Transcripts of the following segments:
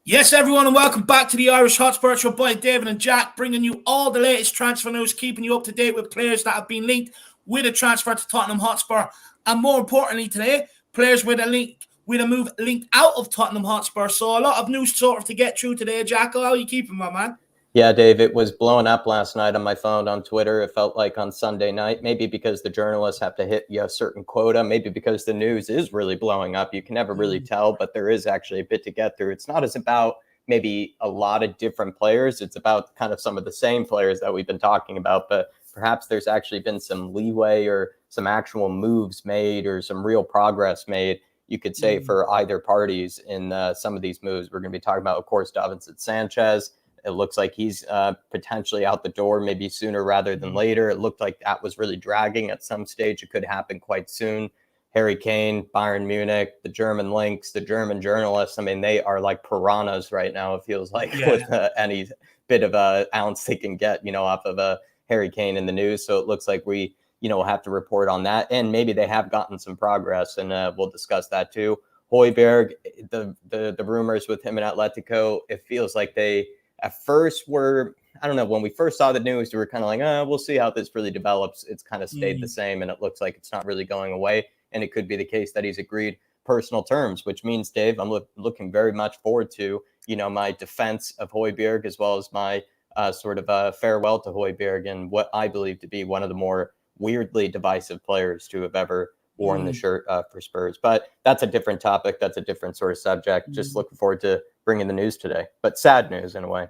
Yes, everyone, and welcome back to the Irish Hotspur. It's your boy David and Jack, bringing you all the latest transfer news, keeping you up to date with players that have been linked with a transfer to Tottenham Hotspur, and more importantly today, players with a move linked out of Tottenham Hotspur. So a lot of news sort of to get through today, Jack. How are you keeping, my man? Yeah, Dave, it was blowing up last night on my phone on Twitter. It felt like on Sunday night, maybe because the journalists have to hit a certain quota, maybe because the news is really blowing up. You can never really tell, but there is actually a bit to get through. It's not as about maybe a lot of different players. It's about kind of some of the same players that we've been talking about, but perhaps there's actually been some leeway or some actual moves made or some real progress made, you could say, for either parties in some of these moves. We're going to be talking about, of course, Davinson Sanchez. It looks like he's potentially out the door, maybe sooner rather than later. It looked like that was really dragging at some stage. It could happen quite soon. Harry Kane, Bayern Munich, the German links, the German journalists. I mean, they are like piranhas right now, it feels like, with any bit of a ounce they can get, off of Harry Kane in the news. So it looks like we, have to report on that. And maybe they have gotten some progress, and we'll discuss that too. HOJBJERG, the rumors with him and Atletico, it feels like they at first were, I don't know, when we first saw the news, we were kind of like, we'll see how this really develops. It's kind of stayed the same, and it looks like it's not really going away. And it could be the case that he's agreed personal terms, which means, Dave, I'm looking very much forward to, my defense of HOJBJERG, as well as my sort of farewell to HOJBJERG, and what I believe to be one of the more weirdly divisive players to have ever worn the shirt for Spurs. But that's a different topic. That's a different sort of subject. Just looking forward to bringing the news today, but sad news in a way.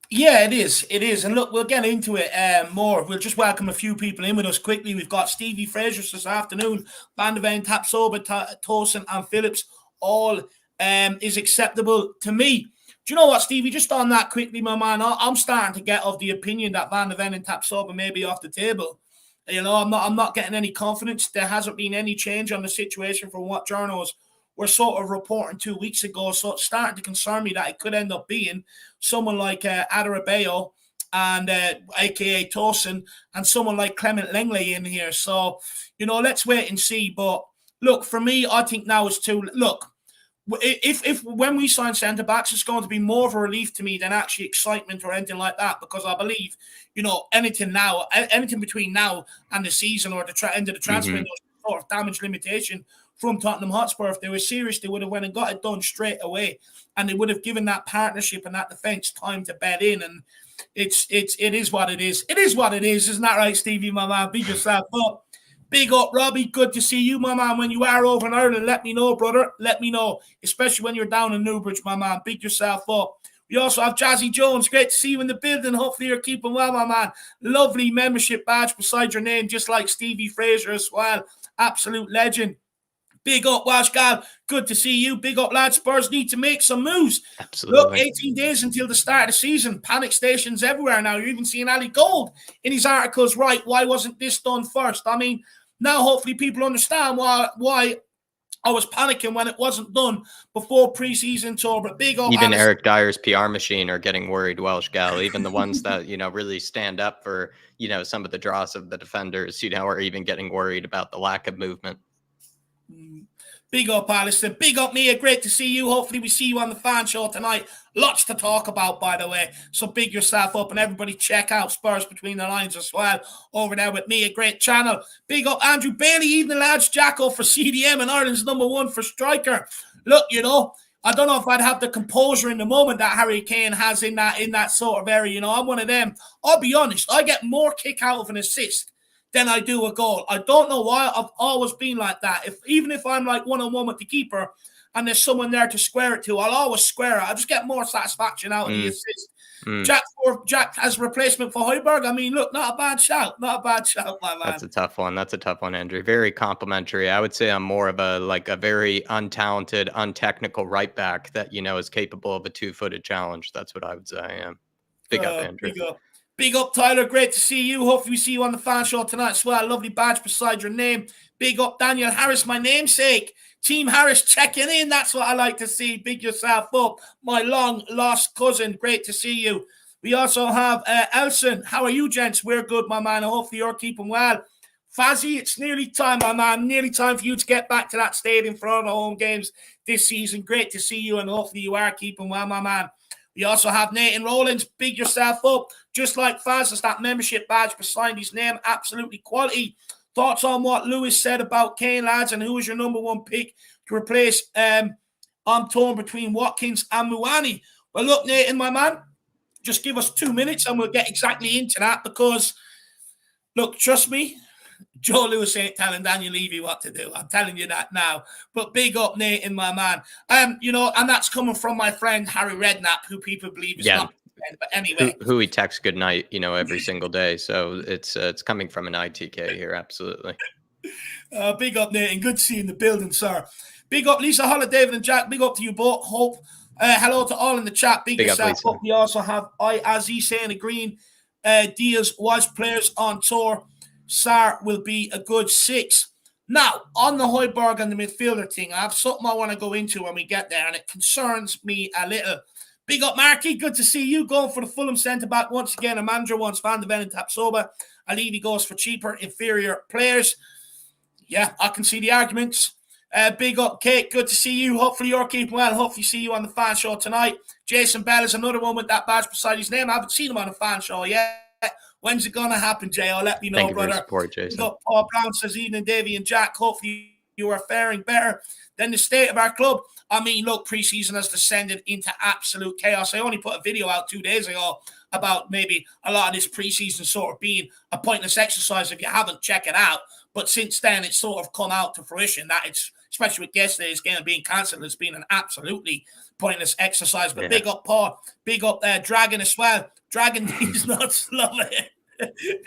Yeah, it is. It is. And look, we'll get into it more. We'll just welcome a few people in with us quickly. We've got Stevie Fraser this afternoon, Van de Ven, Tapsoba, Tosin, and Phillips. All is acceptable to me. Do you know what, Stevie? Just on that quickly, my man, I'm starting to get of the opinion that Van de Ven and Tapsoba may be off the table. I'm not getting any confidence. There hasn't been any change on the situation from what journals were sort of reporting 2 weeks ago. So it's starting to concern me that it could end up being someone like Adarabioyo and aka Tosin, and someone like Clement Lenglet in here. So, let's wait and see. But look, for me, I think now is too look. If when we sign centre backs, it's going to be more of a relief to me than actually excitement or anything like that, because I believe, anything between now and the season or the end of the transfer window, sort of damage limitation from Tottenham Hotspur. If they were serious, they would have went and got it done straight away, and they would have given that partnership and that defence time to bed in. And it is what it is. It is what it is. Isn't that right, Stevie, my man? Big yourself up. Big up, Robbie. Good to see you, my man. When you are over in Ireland, let me know, brother. Let me know, especially when you're down in Newbridge, my man. Big yourself up. We also have Jazzy Jones. Great to see you in the building. Hopefully you're keeping well, my man. Lovely membership badge beside your name, just like Stevie Fraser as well. Absolute legend. Big up, Welsh Gal. Good to see you. Big up, lads. Spurs need to make some moves. Absolutely. Look, 18 days until the start of the season. Panic stations everywhere now. You're even seeing Ali Gold in his articles. Right, why wasn't this done first? I mean, now hopefully people understand why I was panicking when it wasn't done before pre-season tour. But big up, even Eric Dyer's PR machine are getting worried, Welsh Gal. Even the ones that, really stand up for, some of the draws of the defenders, are even getting worried about the lack of movement. Big up, Alistair. Big up, Mia. Great to see you. Hopefully we see you on the fan show tonight. Lots to talk about, by the way. So big yourself up, and everybody check out Spurs Between the Lines as well over there with Mia. Great channel. Big up, Andrew Bailey. Evening, lads. Jacko for CDM and Ireland's #1 for striker. Look, I don't know if I'd have the composure in the moment that Harry Kane has in that sort of area. I'm one of them. I'll be honest. I get more kick out of an assist than I do a goal. I don't know why. I've always been like that. Even if I'm like one-on-one with the keeper and there's someone there to square it to, I'll always square it. I just get more satisfaction out of the assist. Jack as replacement for HOJBJERG. I mean, look, not a bad shout. Not a bad shout, my man. That's a tough one, Andrew. Very complimentary. I would say I'm more of a very untalented, untechnical right back that, is capable of a two-footed challenge. That's what I would say I am. Big up, Andrew. Big up, Tyler. Great to see you. Hopefully we see you on the fan show tonight as well. Lovely badge beside your name. Big up, Daniel Harris, my namesake. Team Harris checking in. That's what I like to see. Big yourself up. My long-lost cousin. Great to see you. We also have Elson. How are you, gents? We're good, my man. Hopefully you're keeping well. Fazzy, it's nearly time, my man. Nearly time for you to get back to that stadium for all the home games this season. Great to see you, and hopefully you are keeping well, my man. We also have Nathan Rollins. Big yourself up. Just like Faz, there's that membership badge beside his name. Absolutely quality. Thoughts on what Lewis said about KANE, lads, and who is your number one pick to replace I'm torn between Watkins and Muani. Well, look, Nathan, my man, just give us 2 minutes and we'll get exactly into that because, look, trust me, Joe Lewis ain't telling Daniel Levy what to do. I'm telling you that now. But big up, Nathan, my man. And that's coming from my friend Harry Redknapp, who people believe is not. But anyway, who he texts good night, every single day. So it's coming from an ITK here, absolutely. Big up, Nathan. Good to see you in the building, sir. Big up, Lisa, Holla, David, and Jack. Big up to you both. Hope. Hello to all in the chat. Big yourself up. We also have Aziz saying agreeing. Diaz was players on tour. Sar will be a good 6. Now, on the HOJBJERG and the midfielder thing, I have something I want to go into when we get there, and it concerns me a little. Big up, Marky. Good to see you going for the Fulham centre-back once again. Amandra wants Van de Ven and Tapsoba. Alivi goes for cheaper, inferior players. Yeah, I can see the arguments. Big up, Kate. Good to see you. Hopefully you're keeping well. Hopefully see you on the fan show tonight. Jason Bell is another one with that badge beside his name. I haven't seen him on the fan show yet. When's it going to happen, Jay? Let me know, Thank you brother. for your support, Jason. Big up, Paul Brown says, evening, Davey and Jack. Hopefully you are faring better than the state of our club. I mean, look, preseason has descended into absolute chaos. I only put a video out 2 days ago about maybe a lot of this preseason sort of being a pointless exercise. If you haven't, check it out. But since then, it's sort of come out to fruition that it's, especially with yesterday's game being cancelled, it's been an absolutely pointless exercise. But big up Paul, big up Dragon as well. Dragon these nuts, love it.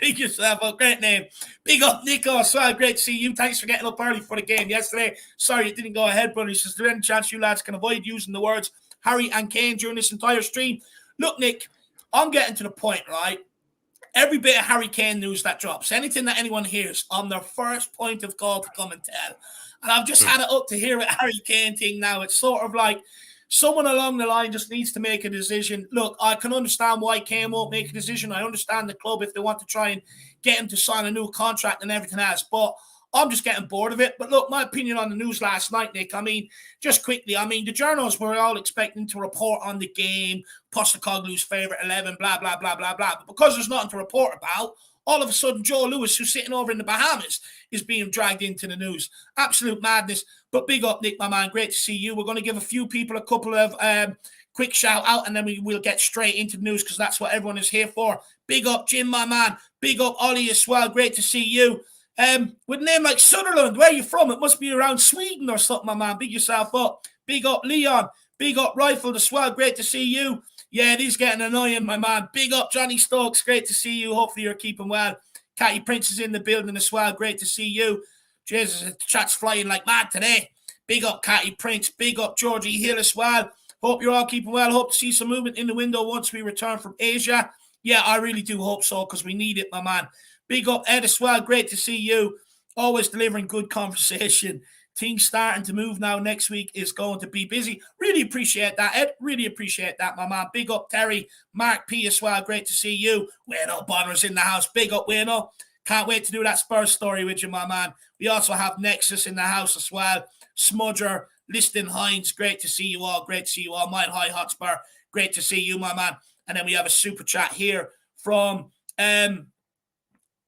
Big yourself up, great name. Big up Nico as well, great to see you. Thanks for getting up early for the game yesterday. Sorry it didn't go ahead, brother. He says, is there any chance you lads can avoid using the words Harry and KANE during this entire stream? Look, Nick, I'm getting to the point, right? Every bit of Harry KANE news that drops, anything that anyone hears, I'm their first point of call to come and tell. And I've just had it up to here with Harry KANE thing now. It's sort of like someone along the line just needs to make a decision. Look, I can understand why KANE won't make a decision. I understand the club if they want to try and get him to sign a new contract and everything else. But I'm just getting bored of it. But look, my opinion on the news last night, Nick, I mean, just quickly, I mean, the journals were all expecting to report on the game, Postecoglou's favourite 11, blah, blah, blah, blah, blah. But because there's nothing to report about, all of a sudden, Joe Lewis, who's sitting over in the Bahamas, is being dragged into the news. Absolute madness. But big up, Nick, my man. Great to see you. We're going to give a few people a couple of quick shout out, and then we'll get straight into the news because that's what everyone is here for. Big up, Jim, my man. Big up, Ollie, as well. Great to see you. With a name like Sutherland, where are you from? It must be around Sweden or something, my man. Big yourself up. Big up, Leon. Big up, Rifle, as well. Great to see you. Yeah, it is getting annoying, my man. Big up, Johnny Stokes. Great to see you. Hopefully you're keeping well. Catty Prince is in the building as well. Great to see you. Jesus, the chat's flying like mad today. Big up, Catty Prince. Big up, Georgie Hill as well. Hope you're all keeping well. Hope to see some movement in the window once we return from Asia. Yeah, I really do hope so because we need it, my man. Big up, Ed as well. Great to see you. Always delivering good conversation. Things starting to move now. Next week is going to be busy. Really appreciate that, Ed. Really appreciate that, my man. Big up, Terry. Mark P as well. Great to see you. Wayno Bonner's in the house. Big up, Wayno. Can't wait to do that Spurs story with you, my man. We also have Nexus in the house as well. Smudger, Liston Hines. Great to see you all. Great to see you all. Mile High Hotspur. Great to see you, my man. And then we have a super chat here from a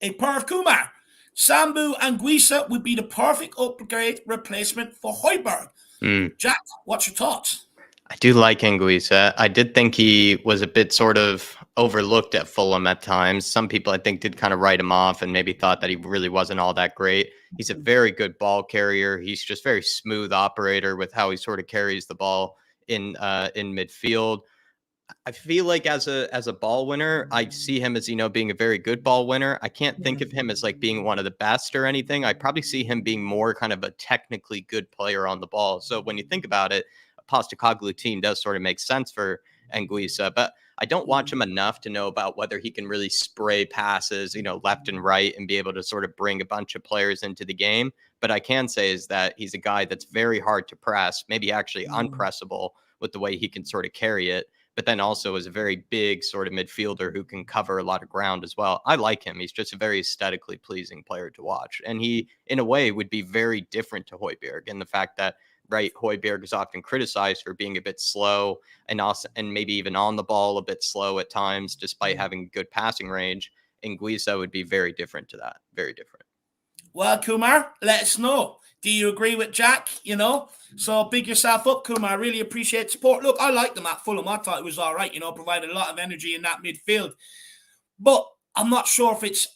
Perv Kumar. Sambu and Guisa would be the perfect upgrade replacement for HOJBJERG. Jack, what's your thoughts? I do like Anguissa. I did think he was a bit sort of overlooked at Fulham at times. Some people, I think, did kind of write him off and maybe thought that he really wasn't all that great. He's a very good ball carrier. He's just very smooth operator with how he sort of carries the ball in midfield. I feel like as a ball winner, I see him as, being a very good ball winner. I can't think of him as like being one of the best or anything. I probably see him being more kind of a technically good player on the ball. So when you think about it, a Postecoglou team does sort of make sense for Anguissa, but I don't watch him enough to know about whether he can really spray passes, left and right and be able to sort of bring a bunch of players into the game. But I can say is that he's a guy that's very hard to press, maybe actually unpressable with the way he can sort of carry it. but then also is a very big sort of midfielder who can cover a lot of ground as well. I like him. He's just a very aesthetically pleasing player to watch. And he, in a way, would be very different to HOJBJERG in the fact that, right, HOJBJERG is often criticized for being a bit slow and also, and maybe even on the ball a bit slow at times, despite having good passing range. And Guisa would be very different to that. Very different. Well, Kumar, let us know. Do you agree with Jack? You know, so big yourself up, Kumar. I really appreciate the support. Look, I liked them at Fulham. I thought it was all right, you know, provided a lot of energy in that midfield. But I'm not sure if it's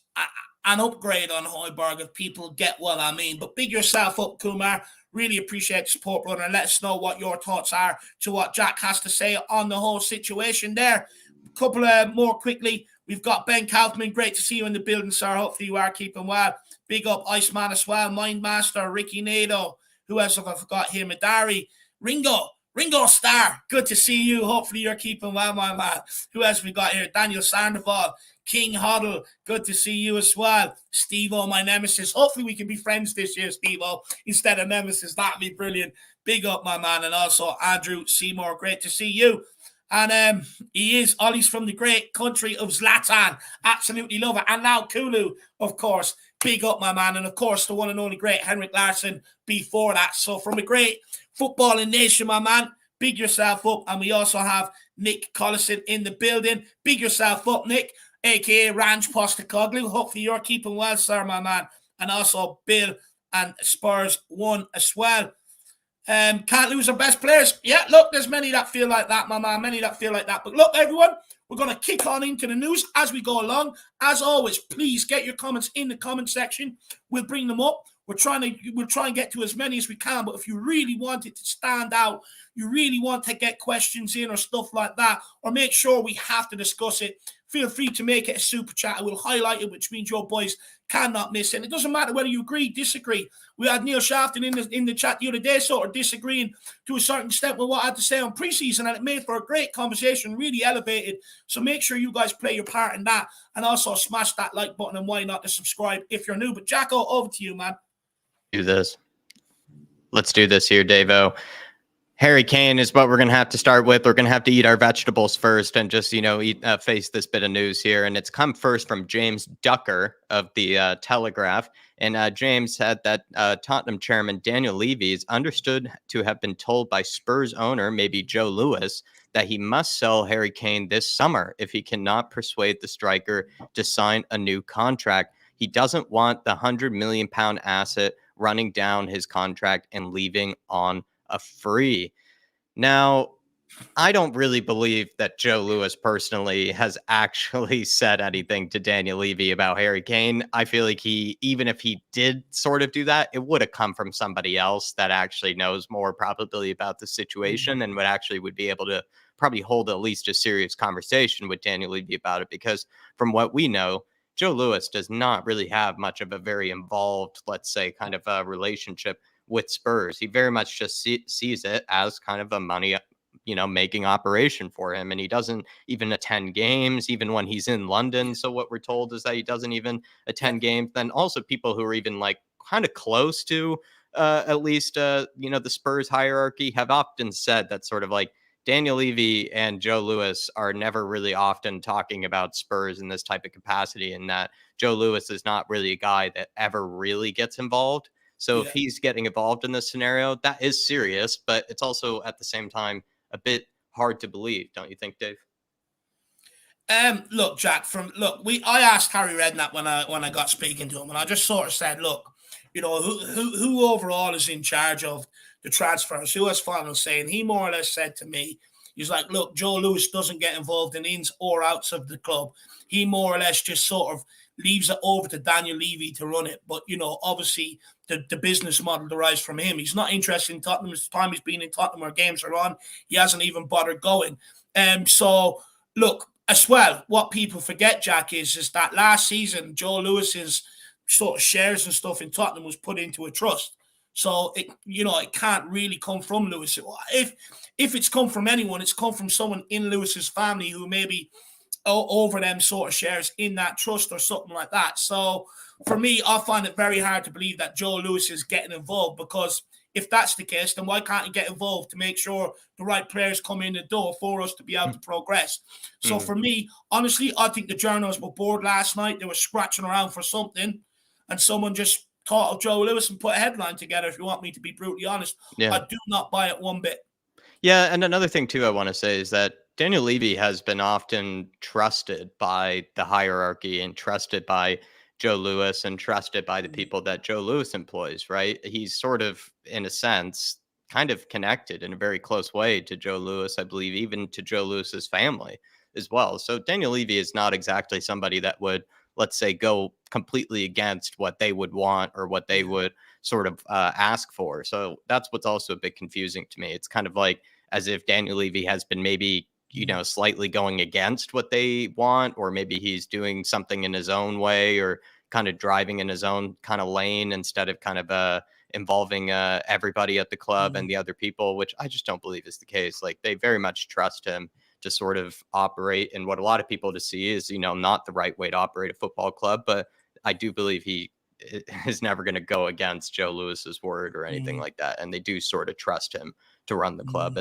an upgrade on HOJBJERG if people get what I mean. But big yourself up, Kumar. Really appreciate the support, brother. And let us know what your thoughts are to what Jack has to say on the whole situation there. A couple more quickly. We've got Ben Kaufman. Great to see you in the building, sir. Hopefully you are keeping well. Big up Iceman as well. Mindmaster, Ricky Nato. Who else have I forgot here? Madari. Ringo Starr. Good to see you. Hopefully you're keeping well, my man. Who else we got here? Daniel Sandoval. King Huddle. Good to see you as well. Steve-O, my nemesis. Hopefully we can be friends this year, Steve-O, instead of nemesis. That'd be brilliant. Big up, my man. And also Andrew Seymour. Great to see you. And Ollie's from the great country of Zlatan. Absolutely love it. And now Kulu, of course. Big up, my man. And, of course, the one and only great Henrik Larsson before that. So from a great footballing nation, my man, big yourself up. And we also have Nick Collison in the building. Big yourself up, Nick, a.k.a. Ranch Postacoglu. Hopefully you're keeping well, sir, my man. And also Bill and Spurs 1 as well. Can't lose our best players. Yeah, look, there's many that feel like that, my man. Many that feel like that. But look, everyone, we're going to kick on into the news as we go along. As always, please get your comments in the comment section. We'll bring them up. We'll try and get to as many as we can. But if you really want it to stand out, you really want to get questions in or stuff like that, or make sure we have to discuss it, feel free to make it a super chat. I will highlight it, which means your boys cannot miss it. And it doesn't matter whether you agree, disagree. We had Neil Shafton in the chat the other day, sort of disagreeing to a certain extent with what I had to say on preseason, and it made for a great conversation, really elevated. So make sure you guys play your part in that, and also smash that like button, and why not to subscribe if you're new. But Jacko, over to you, man. Let's do this here, Davo. Harry Kane is what we're going to have to start with. We're going to have to eat our vegetables first and just, face this bit of news here. And it's come first from James Ducker of the Telegraph. And James said that Tottenham chairman Daniel Levy is understood to have been told by Spurs owner, maybe Joe Lewis, that he must sell Harry Kane this summer if he cannot persuade the striker to sign a new contract. He doesn't want the £100 million asset running down his contract and leaving on a free. Now, I don't really believe that Joe Lewis personally has actually said anything to Daniel Levy about Harry Kane. I feel like even if he did sort of do that, it would have come from somebody else that actually knows more probably about the situation and would be able to probably hold at least a serious conversation with Daniel Levy about it. Because from what we know, Joe Lewis does not really have much of a very involved, let's say, kind of a relationship with Spurs. He very much just sees it as kind of a money, making operation for him. And he doesn't even attend games, even when he's in London. So what we're told is that he doesn't even attend games. Then also people who are even like kind of close to at least, the Spurs hierarchy have often said that sort of like Daniel Levy and Joe Lewis are never really often talking about Spurs in this type of capacity, and that Joe Lewis is not really a guy that ever really gets involved. So if he's getting involved in this scenario, that is serious, but it's also at the same time a bit hard to believe, don't you think, Dave? Look, Jack, I asked Harry Redknapp when I got speaking to him, and I just sort of said, look, who overall is in charge of the transfers, who has final say? And he more or less said to me, he's like, look, Joe Lewis doesn't get involved in ins or outs of the club. He more or less just sort of leaves it over to Daniel Levy to run it. But, obviously the business model derives from him. He's not interested in Tottenham. This time he's been in Tottenham where games are on, he hasn't even bothered going. So, look, as well, what people forget, Jack, is that last season, Joe Lewis's sort of shares and stuff in Tottenham was put into a trust. So it can't really come from Lewis. If it's come from anyone, it's come from someone in Lewis's family who maybe over them sort of shares in that trust or something like that. So for me, I find it very hard to believe that Joe Lewis is getting involved, because if that's the case, then why can't he get involved to make sure the right players come in the door for us to be able to progress? So for me, honestly, I think the journalists were bored last night. They were scratching around for something, and someone just thought of Joe Lewis and put a headline together, if you want me to be brutally honest. Yeah. I do not buy it one bit. Yeah, and another thing too I want to say is that Daniel Levy has been often trusted by the hierarchy and trusted by Joe Lewis and trusted by the people that Joe Lewis employs, right? He's sort of, in a sense, kind of connected in a very close way to Joe Lewis, I believe, even to Joe Lewis's family as well. So Daniel Levy is not exactly somebody that would, let's say, go completely against what they would want or what they would sort of ask for. So that's what's also a bit confusing to me. It's kind of like as if Daniel Levy has been maybe, slightly going against what they want, or maybe he's doing something in his own way or kind of driving in his own kind of lane instead of kind of involving everybody at the club and the other people, which I just don't believe is the case. Like they very much trust him to sort of operate in what a lot of people to see is, not the right way to operate a football club. But I do believe he is never going to go against Joe Lewis's word or anything like that. And they do sort of trust him to run the club.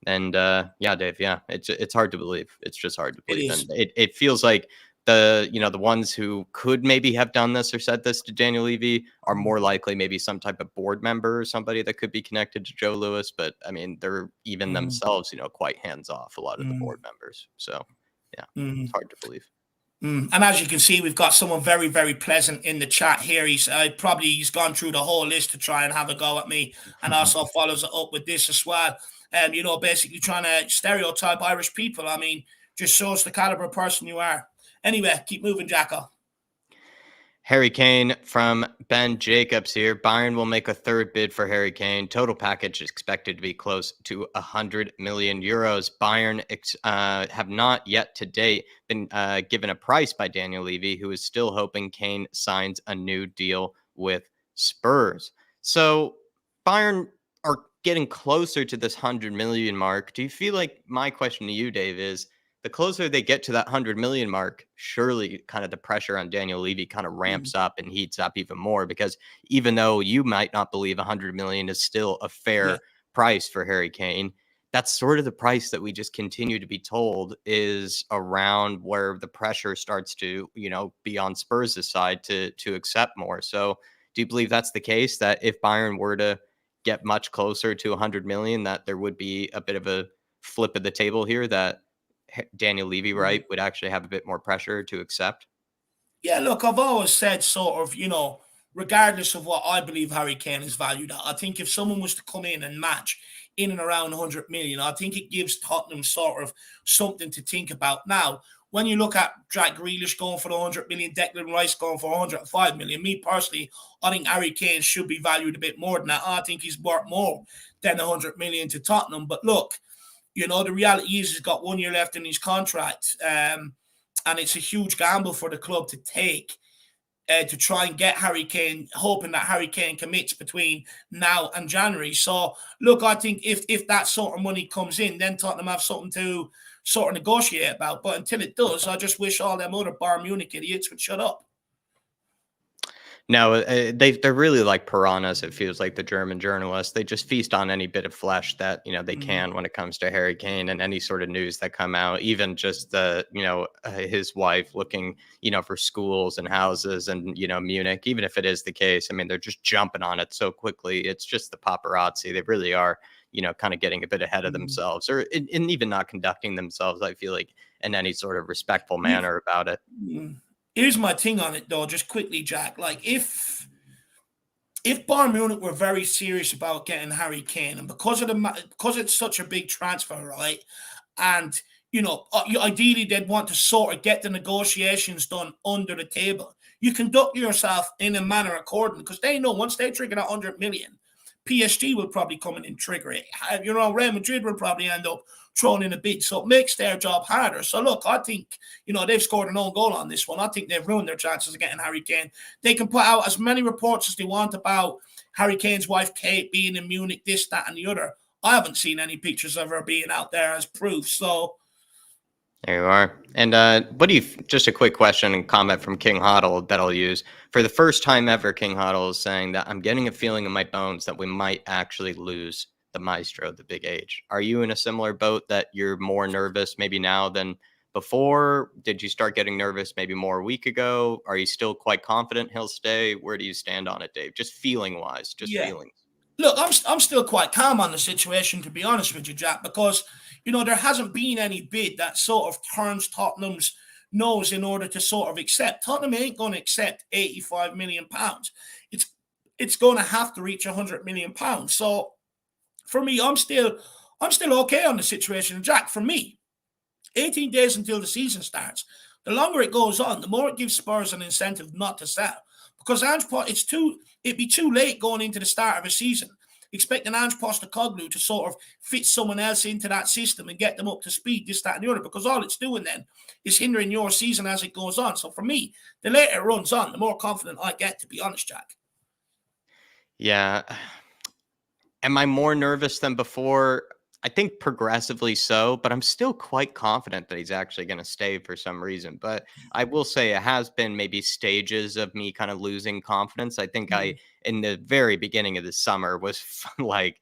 And yeah, Dave, yeah, it's hard to believe. It's just hard to believe. And it feels like the ones who could maybe have done this or said this to Daniel Levy are more likely maybe some type of board member or somebody that could be connected to Joe Lewis. But I mean, they're even themselves, quite hands off, a lot of the board members. So yeah, it's hard to believe. And as you can see, we've got someone very, very pleasant in the chat here. He's gone through the whole list to try and have a go at me, and also follows it up with this as well. Basically trying to stereotype Irish people. I mean, just shows the caliber of person you are. Anyway, keep moving, Jacko. Harry Kane from Ben Jacobs here. Bayern will make a third bid for Harry Kane. Total package is expected to be close to 100 million euros. Bayern have not yet to date been given a price by Daniel Levy, who is still hoping Kane signs a new deal with Spurs. So Bayern are getting closer to this 100 million mark. Do you feel like, my question to you, Dave, is the closer they get to that 100 million mark, surely kind of the pressure on Daniel Levy kind of ramps up and heats up even more, because even though you might not believe 100 million is still a fair price for Harry Kane, that's sort of the price that we just continue to be told is around where the pressure starts to, be on Spurs' side to accept more. So do you believe that's the case, that if Bayern were to get much closer to 100 million, that there would be a bit of a flip of the table here, that Daniel Levy, right, would actually have a bit more pressure to accept? Yeah, look, I've always said sort of, regardless of what I believe Harry Kane is valued at, I think if someone was to come in and match in and around 100 million, I think it gives Tottenham sort of something to think about. Now, when you look at Jack Grealish going for the 100 million, Declan Rice going for 105 million, me personally, I think Harry Kane should be valued a bit more than that. I think he's worth more than 100 million to Tottenham. But look, the reality is he's got 1 year left in his contract, and it's a huge gamble for the club to take to try and get Harry Kane, hoping that Harry Kane commits between now and January. So, look, I think if that sort of money comes in, then Tottenham have something to sort of negotiate about. But until it does, I just wish all them other Bayern Munich idiots would shut up. No, they're really like piranhas. It feels like, the German journalists. They just feast on any bit of flesh that they can when it comes to Harry Kane, and any sort of news that come out. Even just his wife looking for schools and houses and Munich. Even if it is the case, I mean, they're just jumping on it so quickly. It's just the paparazzi. They really are kind of getting a bit ahead of themselves, or and even not conducting themselves, I feel like, in any sort of respectful manner about it. Here's my thing on it, though, just quickly, Jack. Like, if Bayern Munich were very serious about getting Harry Kane, and because it's such a big transfer, right? And ideally they'd want to sort of get the negotiations done under the table. You conduct yourself in a manner according, because they know once they trigger that 100 million, PSG will probably come in and trigger it. Real Madrid will probably end up throwing in a bid, so it makes their job harder. So look, I think they've scored an own goal on this one. I think they've ruined their chances of getting Harry Kane. They can put out as many reports as they want about Harry Kane's wife Kate being in Munich, this, that, and the other. I haven't seen any pictures of her being out there as proof. So There you are. And what do you, just a quick question and comment from King Hoddle that I'll use. For the first time ever, King Hoddle is saying that I'm getting a feeling in my bones that we might actually lose the maestro, the big H. Are you in a similar boat that you're more nervous maybe now than before? Did you start getting nervous maybe more a week ago? Are you still quite confident he'll stay? Where do you stand on it, Dave? Just feeling wise, just Yeah. feelings. Look, I'm still quite calm on the situation, to be honest with you, Jack, because there hasn't been any bid that sort of turns Tottenham's nose in order to sort of accept. Tottenham ain't going to accept £85 million. It's going to have to reach £100 million. So for me, I'm still okay on the situation, Jack. For me, 18 days until the season starts. The longer it goes on, the more it gives Spurs an incentive not to sell. Because it'd be too late going into the start of a season, expecting Ange Postecoglou to sort of fit someone else into that system and get them up to speed, this, that, and the other, because all it's doing then is hindering your season as it goes on. So for me, the later it runs on, the more confident I get, to be honest, Jack. Yeah. Am I more nervous than before? I think progressively so, but I'm still quite confident that he's actually going to stay for some reason. But I will say it has been maybe stages of me kind of losing confidence. I think in the very beginning of the summer, was like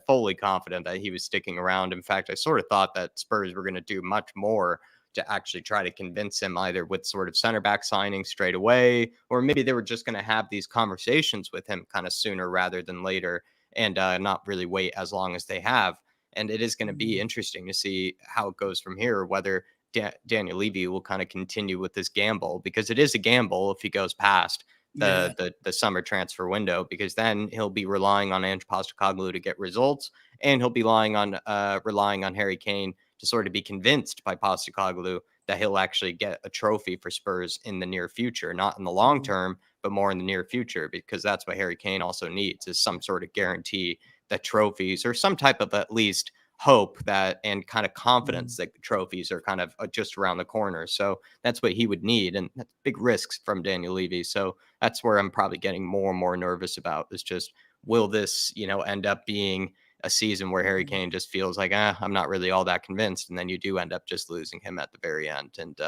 fully confident that he was sticking around. In fact, I sort of thought that Spurs were going to do much more to actually try to convince him, either with sort of center back signing straight away, or maybe they were just going to have these conversations with him kind of sooner rather than later, and not really wait as long as they have. And it is going to be interesting to see how it goes from here, whether Daniel Levy will kind of continue with this gamble, because it is a gamble if he goes past the summer transfer window, because then he'll be relying on Ange Postecoglou to get results, and he'll be relying on Harry Kane to sort of be convinced by Postecoglou that he'll actually get a trophy for Spurs in the near future, not in the long term, but more in the near future, because that's what Harry Kane also needs, is some sort of guarantee that trophies, or some type of at least hope that, and kind of confidence that trophies are kind of just around the corner. So that's what he would need. And that's big risks from Daniel Levy. So that's where I'm probably getting more and more nervous about, is just, will this, end up being a season where Harry Kane just feels like, I'm not really all that convinced. And then you do end up just losing him at the very end. And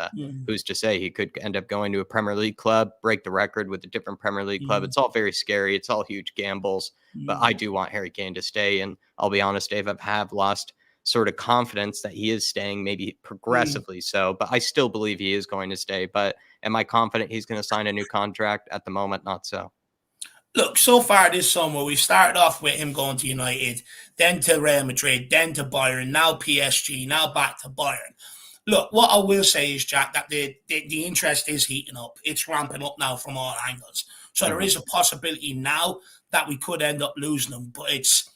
who's to say he could end up going to a Premier League club, break the record with a different Premier League club. It's all very scary. It's all huge gambles. But I do want Harry Kane to stay. And I'll be honest, Dave, I have lost sort of confidence that he is staying, maybe progressively so, but I still believe he is going to stay. But am I confident he's going to sign a new contract? At the moment, not so. Look, so far this summer, we've started off with him going to United, then to Real Madrid, then to Bayern, now PSG, now back to Bayern. Look, what I will say is, Jack, that the interest is heating up. It's ramping up now from all angles. So there is a possibility now that we could end up losing him, but it's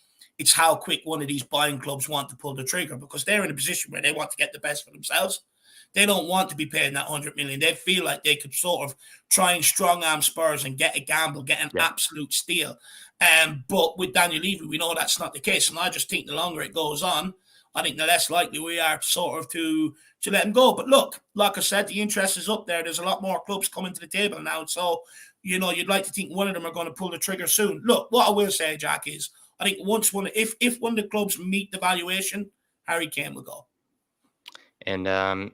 how quick one of these buying clubs want to pull the trigger, because they're in a position where they want to get the best for themselves. They don't want to be paying that 100 million. They feel like they could sort of try and strong arm Spurs and get a gamble, get an absolute steal. But with Daniel Levy, we know that's not the case. And I just think the longer it goes on, I think the less likely we are sort of to let him go. But look, like I said, the interest is up there. There's a lot more clubs coming to the table now. So, you'd like to think one of them are going to pull the trigger soon. Look, what I will say, Jack, is I think if one of the clubs meet the valuation, Harry Kane will go. And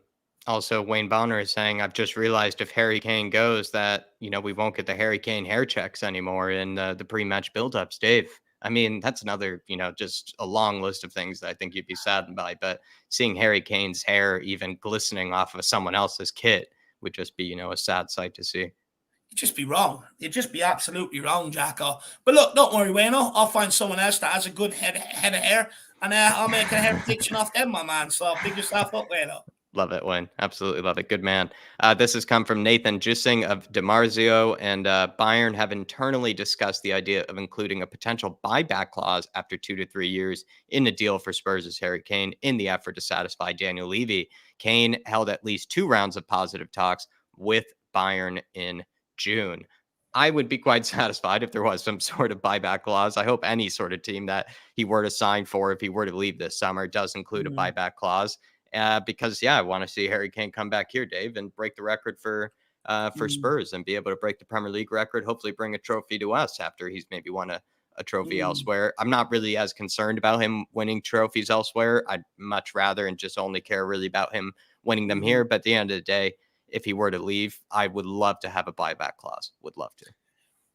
also, Wayne Bonner is saying, I've just realized if Harry Kane goes, that, we won't get the Harry Kane hair checks anymore in the pre-match build-ups. Dave, I mean, that's another, just a long list of things that I think you'd be saddened by. But seeing Harry Kane's hair even glistening off of someone else's kit would just be, a sad sight to see. You'd just be wrong. You'd just be absolutely wrong, Jacko. But look, don't worry, Wayno. I'll find someone else that has a good head of hair, and I'll make a hair prediction off them, my man. So pick yourself up, Wayno. Love it, Wayne. Absolutely love it. Good man. This has come from Nathan Jussing of DiMarzio, and Bayern have internally discussed the idea of including a potential buyback clause after 2 to 3 years in the deal for Spurs' Harry Kane in the effort to satisfy Daniel Levy. Kane held at least 2 rounds of positive talks with Bayern in June. I would be quite satisfied if there was some sort of buyback clause. I hope any sort of team that he were to sign for, if he were to leave this summer, does include a buyback clause. Because I want to see Harry Kane come back here, Dave, and break the record for Spurs, and be able to break the Premier League record. Hopefully, bring a trophy to us after he's maybe won a trophy elsewhere. I'm not really as concerned about him winning trophies elsewhere. I'd much rather and just only care really about him winning them here. But at the end of the day, if he were to leave, I would love to have a buyback clause. Would love to.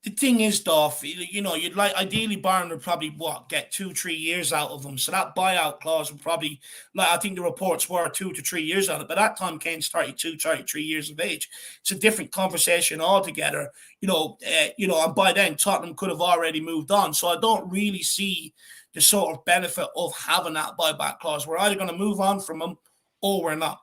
The thing is, Dolph, you'd like, ideally Bayern would probably get 2-3 years out of him. So that buyout clause would probably, like, I think the reports were 2 to 3 years on it. But that time Kane's 32, 33 years of age. It's a different conversation altogether. And by then Tottenham could have already moved on. So I don't really see the sort of benefit of having that buyback clause. We're either going to move on from him or we're not.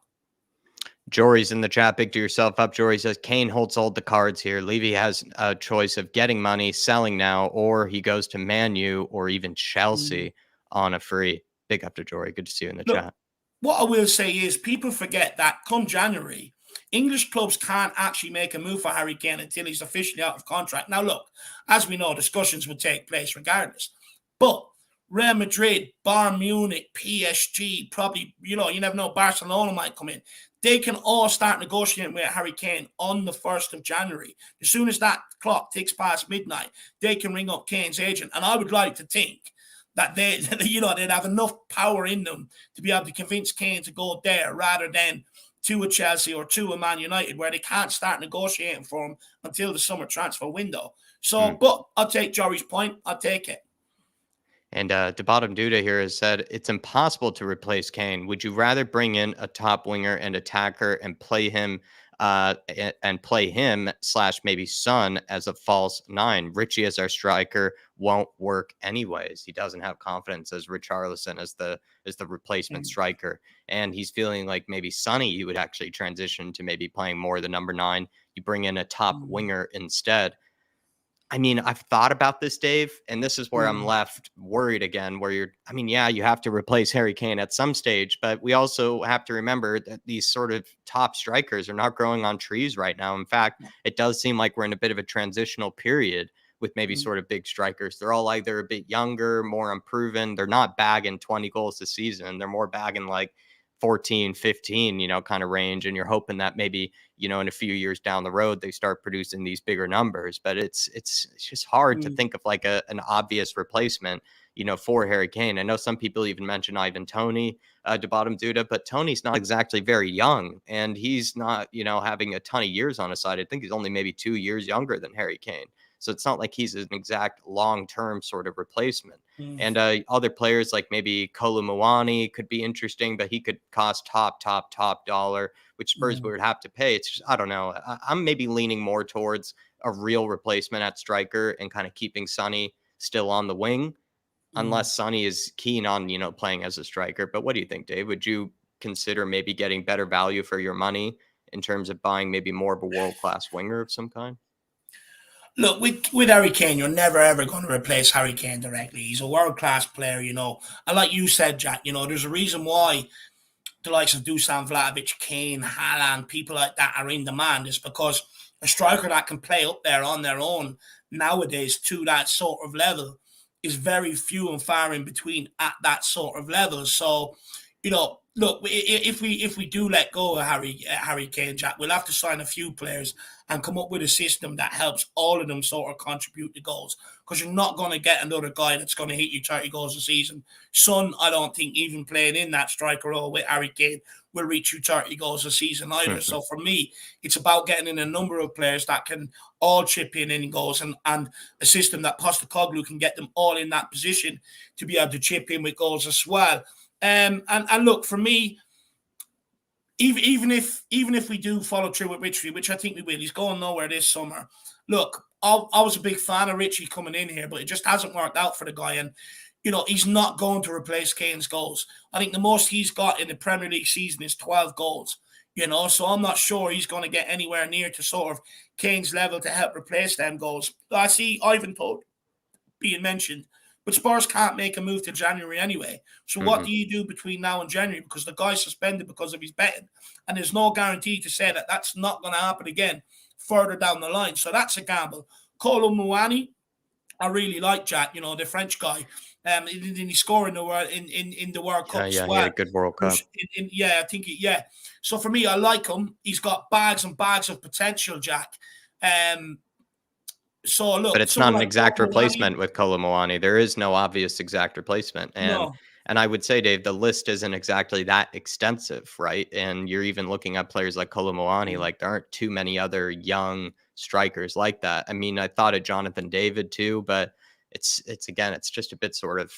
Jory's in the chat. Big to yourself up. Jory says Kane holds all the cards here. Levy has a choice of getting money, selling now, or he goes to Man U or even Chelsea on a free. Big up to Jory. Good to see you in the chat. What I will say is people forget that come January, English clubs can't actually make a move for Harry Kane until he's officially out of contract. Now, look, as we know, discussions would take place regardless. But Real Madrid, Bayern Munich, PSG, probably, you never know, Barcelona might come in. They can all start negotiating with Harry Kane on the 1st of January. As soon as that clock ticks past midnight, they can ring up Kane's agent. And I would like to think that they'd have enough power in them to be able to convince Kane to go there rather than to a Chelsea or to a Man United, where they can't start negotiating for him until the summer transfer window. So, but I'll take Jory's point. I'll take it. And the bottom Duda here has said, it's impossible to replace Kane. Would you rather bring in a top winger and attacker and play him / maybe Son as a false 9? Richie as our striker won't work anyways. He doesn't have confidence as Richarlison as the replacement striker. And he's feeling like maybe Sonny, you would actually transition to maybe playing more the number 9. You bring in a top winger instead. I mean, I've thought about this, Dave, and this is where I'm left worried again, where you have to replace Harry Kane at some stage, but we also have to remember that these sort of top strikers are not growing on trees right now. In fact, it does seem like we're in a bit of a transitional period with maybe sort of big strikers. They're all either a bit younger, more unproven. They're not bagging 20 goals a season. They're more bagging like 14, 15, kind of range. And you're hoping that maybe, in a few years down the road, they start producing these bigger numbers. But it's just hard to think of like an obvious replacement, for Harry Kane. I know some people even mention Ivan Toney, to bottom Duda, but Tony's not exactly very young, and he's not, having a ton of years on his side. I think he's only maybe 2 years younger than Harry Kane. So it's not like he's an exact long-term sort of replacement. And other players like maybe Kolo Muani could be interesting, but he could cost top dollar, which Spurs would have to pay. It's just, I don't know. I'm maybe leaning more towards a real replacement at striker and kind of keeping Sonny still on the wing, unless Sonny is keen on, playing as a striker. But what do you think, Dave? Would you consider maybe getting better value for your money in terms of buying maybe more of a world-class winger of some kind? Look, with Harry Kane, you're never, ever going to replace Harry Kane directly. He's a world-class player, And like you said, Jack, there's a reason why the likes of Dusan Vlahovic, Kane, Haaland, people like that are in demand. It's because a striker that can play up there on their own nowadays to that sort of level is very few and far in between at that sort of level. So, look, if we do let go of Harry Kane, Jack, we'll have to sign a few players and come up with a system that helps all of them sort of contribute to goals. Because you're not going to get another guy that's going to hit you 30 goals a season. Son, I don't think even playing in that striker role with Harry Kane will reach you 30 goals a season either. So for me, it's about getting in a number of players that can all chip in goals and a system that Postecoglou can get them all in that position to be able to chip in with goals as well. And look, for me, even if we do follow through with Richie, which I think we will, he's going nowhere this summer. Look, I was a big fan of Richie coming in here, but it just hasn't worked out for the guy. And, he's not going to replace Kane's goals. I think the most he's got in the Premier League season is 12 goals, so I'm not sure he's going to get anywhere near to sort of Kane's level to help replace them goals. I see Ivan Toney being mentioned, but Spurs can't make a move to January anyway. So what do you do between now and January? Because the guy's suspended because of his betting. And there's no guarantee to say that that's not going to happen again further down the line. So that's a gamble. Kolo Muani, I really like, Jack, the French guy. Didn't he score in the World Cup as well? Yeah, good World Cup. I think. So for me, I like him. He's got bags and bags of potential, Jack. So look, but it's not an exact replacement with Kolo Muani. There is no obvious exact replacement. And And I would say, Dave, the list isn't exactly that extensive, right? And you're even looking at players like Kolomoani, like there aren't too many other young strikers like that. I mean, I thought of Jonathan David too, but it's again, it's just a bit sort of,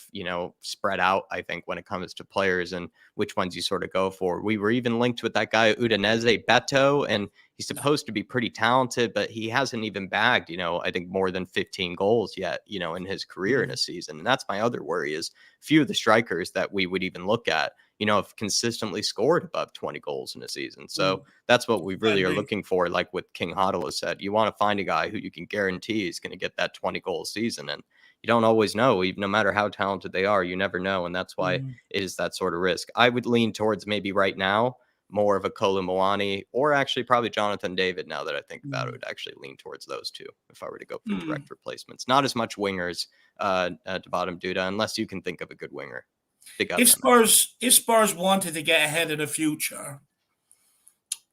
spread out, I think, when it comes to players and which ones you sort of go for. We were even linked with that guy Udinese Beto, and he's supposed to be pretty talented, but he hasn't even bagged, I think more than 15 goals yet, in his career in a season. And that's my other worry is few of the strikers that we would even look at, have consistently scored above 20 goals in a season. So that's what we really are looking for. Like what King Hodl said, you want to find a guy who you can guarantee is going to get that 20 goal season. And you don't always know, even no matter how talented they are, you never know. And that's why it is that sort of risk. I would lean towards maybe right now more of a Kolomoani or actually probably Jonathan David. Now that I think about it, would actually lean towards those two if I were to go for direct replacements. Not as much wingers to bottom Duda, unless you can think of a good winger. If Spurs wanted to get ahead of the future,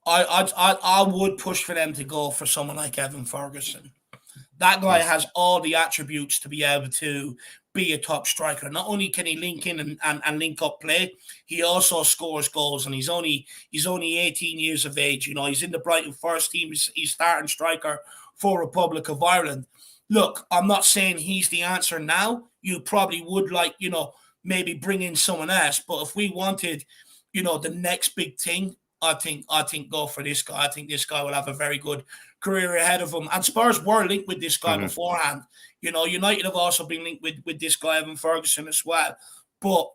I would push for them to go for someone like Evan Ferguson. That guy has all the attributes to be able to be a top striker. Not only can he link in and link up play, he also scores goals. And he's only 18 years of age. He's in the Brighton first team. He's starting striker for Republic of Ireland. Look, I'm not saying he's the answer now. You probably would like, maybe bring in someone else. But if we wanted, the next big thing, I think go for this guy. I think this guy will have a very good career ahead of him. And Spurs were linked with this guy beforehand. United have also been linked with this guy, Evan Ferguson, as well. But,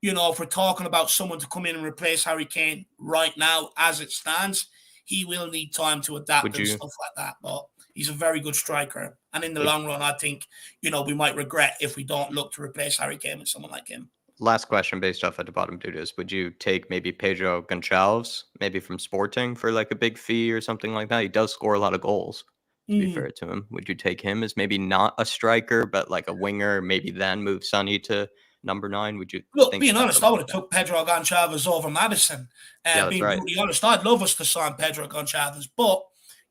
if we're talking about someone to come in and replace Harry Kane right now, as it stands, he will need time to adapt and stuff like that. But he's a very good striker. And in the long run, I think, we might regret if we don't look to replace Harry Kane with someone like him. Last question based off at the bottom dudes. Would you take maybe Pedro Gonçalves, maybe from Sporting for like a big fee or something like that? He does score a lot of goals, to be fair to him. Would you take him as maybe not a striker, but like a winger, maybe then move Sonny to number 9? Would you being honest, I would have took Pedro Gonçalves over Madison. Being brutally honest, I'd love us to sign Pedro Gonçalves, but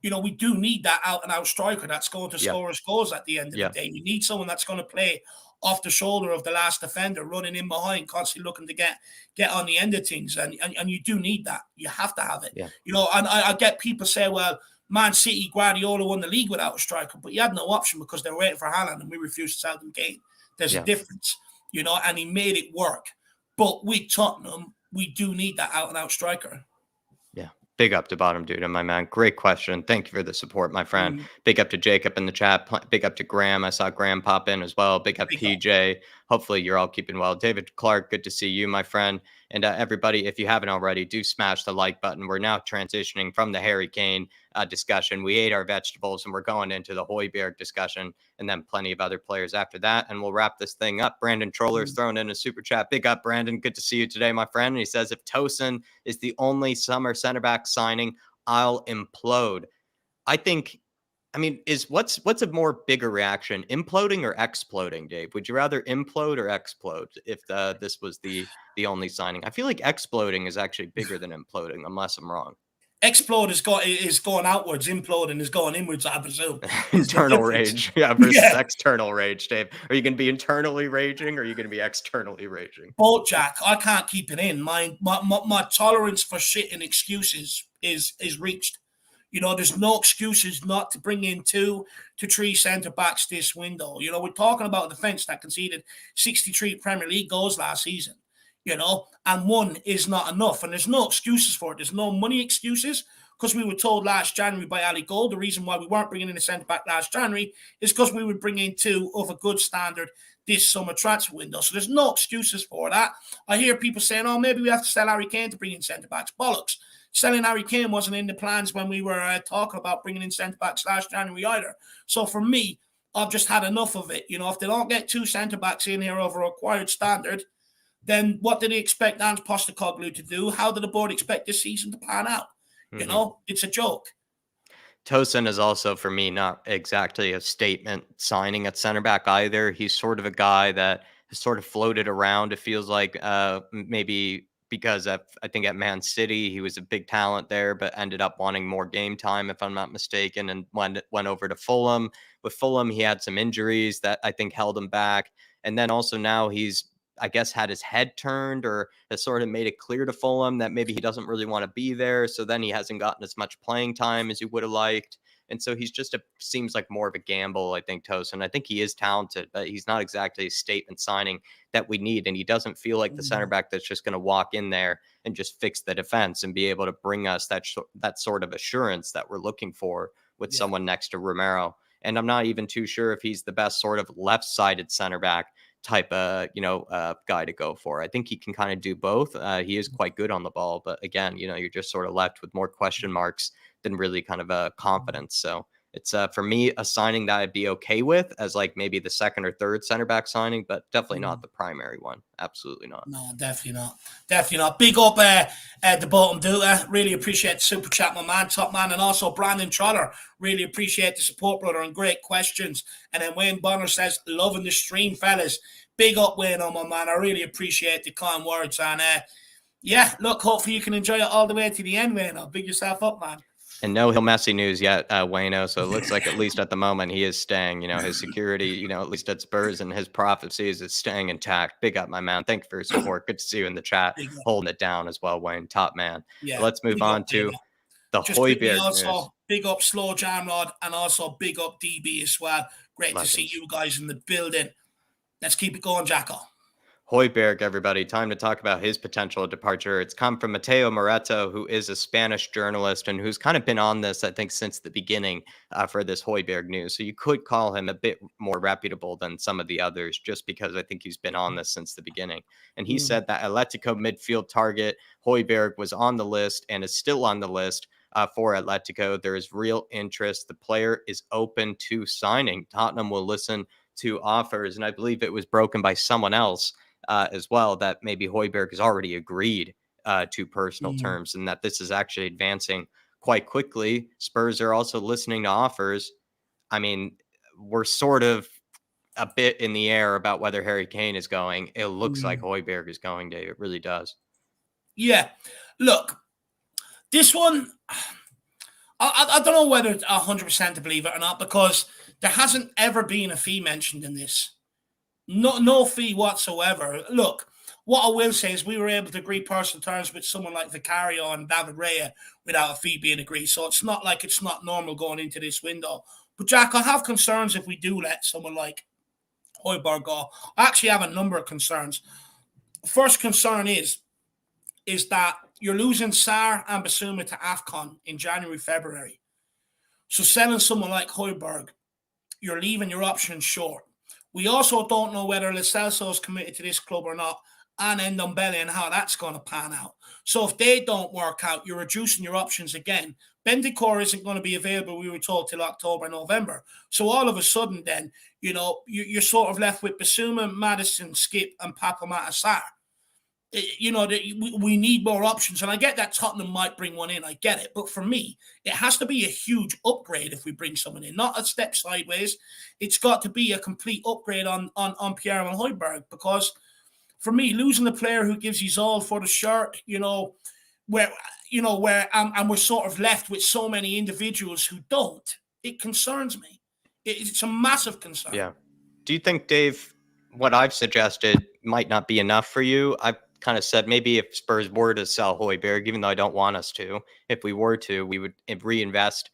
we do need that out-and-out striker that's going to score us goals at the end of the day. We need someone that's going to play off the shoulder of the last defender, running in behind, constantly looking to get on the end of things. And you do need that. You have to have it. Yeah. And I get people say, well, Man City, Guardiola won the league without a striker, but you had no option because they were waiting for Haaland and we refused to sell them Kane. There's a difference, and he made it work. But with Tottenham, we do need that out-and-out striker. Big up to bottom dude, my man. Great question. Thank you for the support, my friend. Big up to Jacob in the chat. Big up to Graham. I saw Graham pop in as well. Big up PJ. Hopefully you're all keeping well. David Clark, good to see you, my friend. And everybody, if you haven't already, do smash the like button. We're now transitioning from the Harry Kane discussion. We ate our vegetables and we're going into the HOJBJERG discussion and then plenty of other players after that. And we'll wrap this thing up. Brandon Troller's thrown in a super chat. Big up, Brandon. Good to see you today, my friend. And he says, if Tosin is the only summer center back signing, I'll implode. What's a more bigger reaction, imploding or exploding, Dave? Would you rather implode or explode if this was the only signing? I feel like exploding is actually bigger than imploding, unless I'm wrong. Explode is going outwards. Imploding is going inwards, I presume. Internal rage, versus external rage, Dave. Are you going to be internally raging or are you going to be externally raging? Both, Jack. I can't keep it in. My tolerance for shit and excuses is reached. There's no excuses not to bring in 2 to 3 centre-backs this window. We're talking about a defence that conceded 63 Premier League goals last season, and 1 is not enough. And there's no excuses for it. There's no money excuses because we were told last January by Ali Gold, the reason why we weren't bringing in a centre-back last January is because we would bring in 2 of a good standard this summer transfer window. So there's no excuses for that. I hear people saying, maybe we have to sell Harry Kane to bring in centre-backs. Bollocks. Selling Harry Kane wasn't in the plans when we were talking about bringing in centre-backs last January either. So for me, I've just had enough of it. If they don't get 2 centre-backs in here over a required standard, then what did they expect Ange Postecoglou to do? How did the board expect this season to pan out? It's a joke. Tosin is also, for me, not exactly a statement signing at center back either. He's sort of a guy that has sort of floated around. It feels like maybe because I think at Man City, he was a big talent there, but ended up wanting more game time, if I'm not mistaken, and went over to Fulham. With Fulham, he had some injuries that I think held him back. And then also now he's I guess, had his head turned or has sort of made it clear to Fulham that maybe he doesn't really want to be there. So then he hasn't gotten as much playing time as he would have liked. And so he's just seems like more of a gamble, I think, Tosin. I think he is talented, but he's not exactly a statement signing that we need. And he doesn't feel like the center back that's just going to walk in there and just fix the defense and be able to bring us that sort of assurance that we're looking for with someone next to Romero. And I'm not even too sure if he's the best sort of left-sided center back type of, guy to go for. I think he can kind of do both. He is quite good on the ball, but again, you're just sort of left with more question marks than really kind of a confidence. So it's for me a signing that I'd be okay with as like maybe the second or third center back signing, but definitely not the primary one. Absolutely not. No, definitely not. Definitely not. Big up the bottom dude. Really appreciate the super chat, my man, top man, and also Brandon Trotter. Really appreciate the support, brother, and great questions. And then Wayne Bonner says, loving the stream, fellas. Big up, Wayne, on my man. I really appreciate the kind words. And yeah, look, hopefully you can enjoy it all the way to the end, Wayne. Big yourself up, man. And no Hill Messi news yet, Wayno. So it looks like at least at the moment he is staying. His security, at least at Spurs and his prophecies is staying intact. Big up, my man. Thank you for your support. Good to see you in the chat, holding it down as well, Wayne. Top man. Yeah. Let's move on to the HOJBJERG news. Big up Slow Jamrod and also big up DB as well. Great to see you guys in the building. Let's keep it going, Jacko. HOJBJERG, everybody. Time to talk about his potential departure. It's come from Mateo Moreto, who is a Spanish journalist and who's kind of been on this, I think, since the beginning for this HOJBJERG news. So you could call him a bit more reputable than some of the others, just because I think he's been on this since the beginning. And he said that Atletico midfield target HOJBJERG was on the list and is still on the list for Atletico. There is real interest. The player is open to signing. Tottenham will listen to offers. And I believe it was broken by someone else as well, that maybe HOJBJERG has already agreed to personal terms and that this is actually advancing quite quickly. Spurs are also listening to offers. I mean, we're sort of a bit in the air about whether Harry Kane is going. It looks like HOJBJERG is going, Dave. It really does. Yeah. Look, this one, I don't know whether it's 100% to believe it or not, because there hasn't ever been a fee mentioned in this. No fee whatsoever. Look, what I will say is we were able to agree personal terms with someone like Vicario and David Raya without a fee being agreed. So it's not like it's not normal going into this window. But Jack, I have concerns if we do let someone like HOJBJERG go. I actually have a number of concerns. First concern is that you're losing Sarr and Basuma to AFCON in January, February. So selling someone like HOJBJERG, you're leaving your options short. We also don't know whether Lo Celso is committed to this club or not, and Ndombele and how that's going to pan out. So if they don't work out, you're reducing your options again. Bentancur isn't going to be available, we were told, till October, November. So all of a sudden then, you're sort of left with Basuma, Maddison, Skip, and Papa Sarr. We need more options. And I get that Tottenham might bring one in. I get it. But for me, it has to be a huge upgrade if we bring someone in, not a step sideways. It's got to be a complete upgrade on Pierre-Emile HOJBJERG, because for me, losing the player who gives his all for the shirt, where we're sort of left with so many individuals who don't, it concerns me. It's a massive concern. Yeah. Do you think, Dave, what I've suggested might not be enough for you? I've kind of said maybe if Spurs were to sell HOJBJERG, even though I don't want us to, if we were to, we would reinvest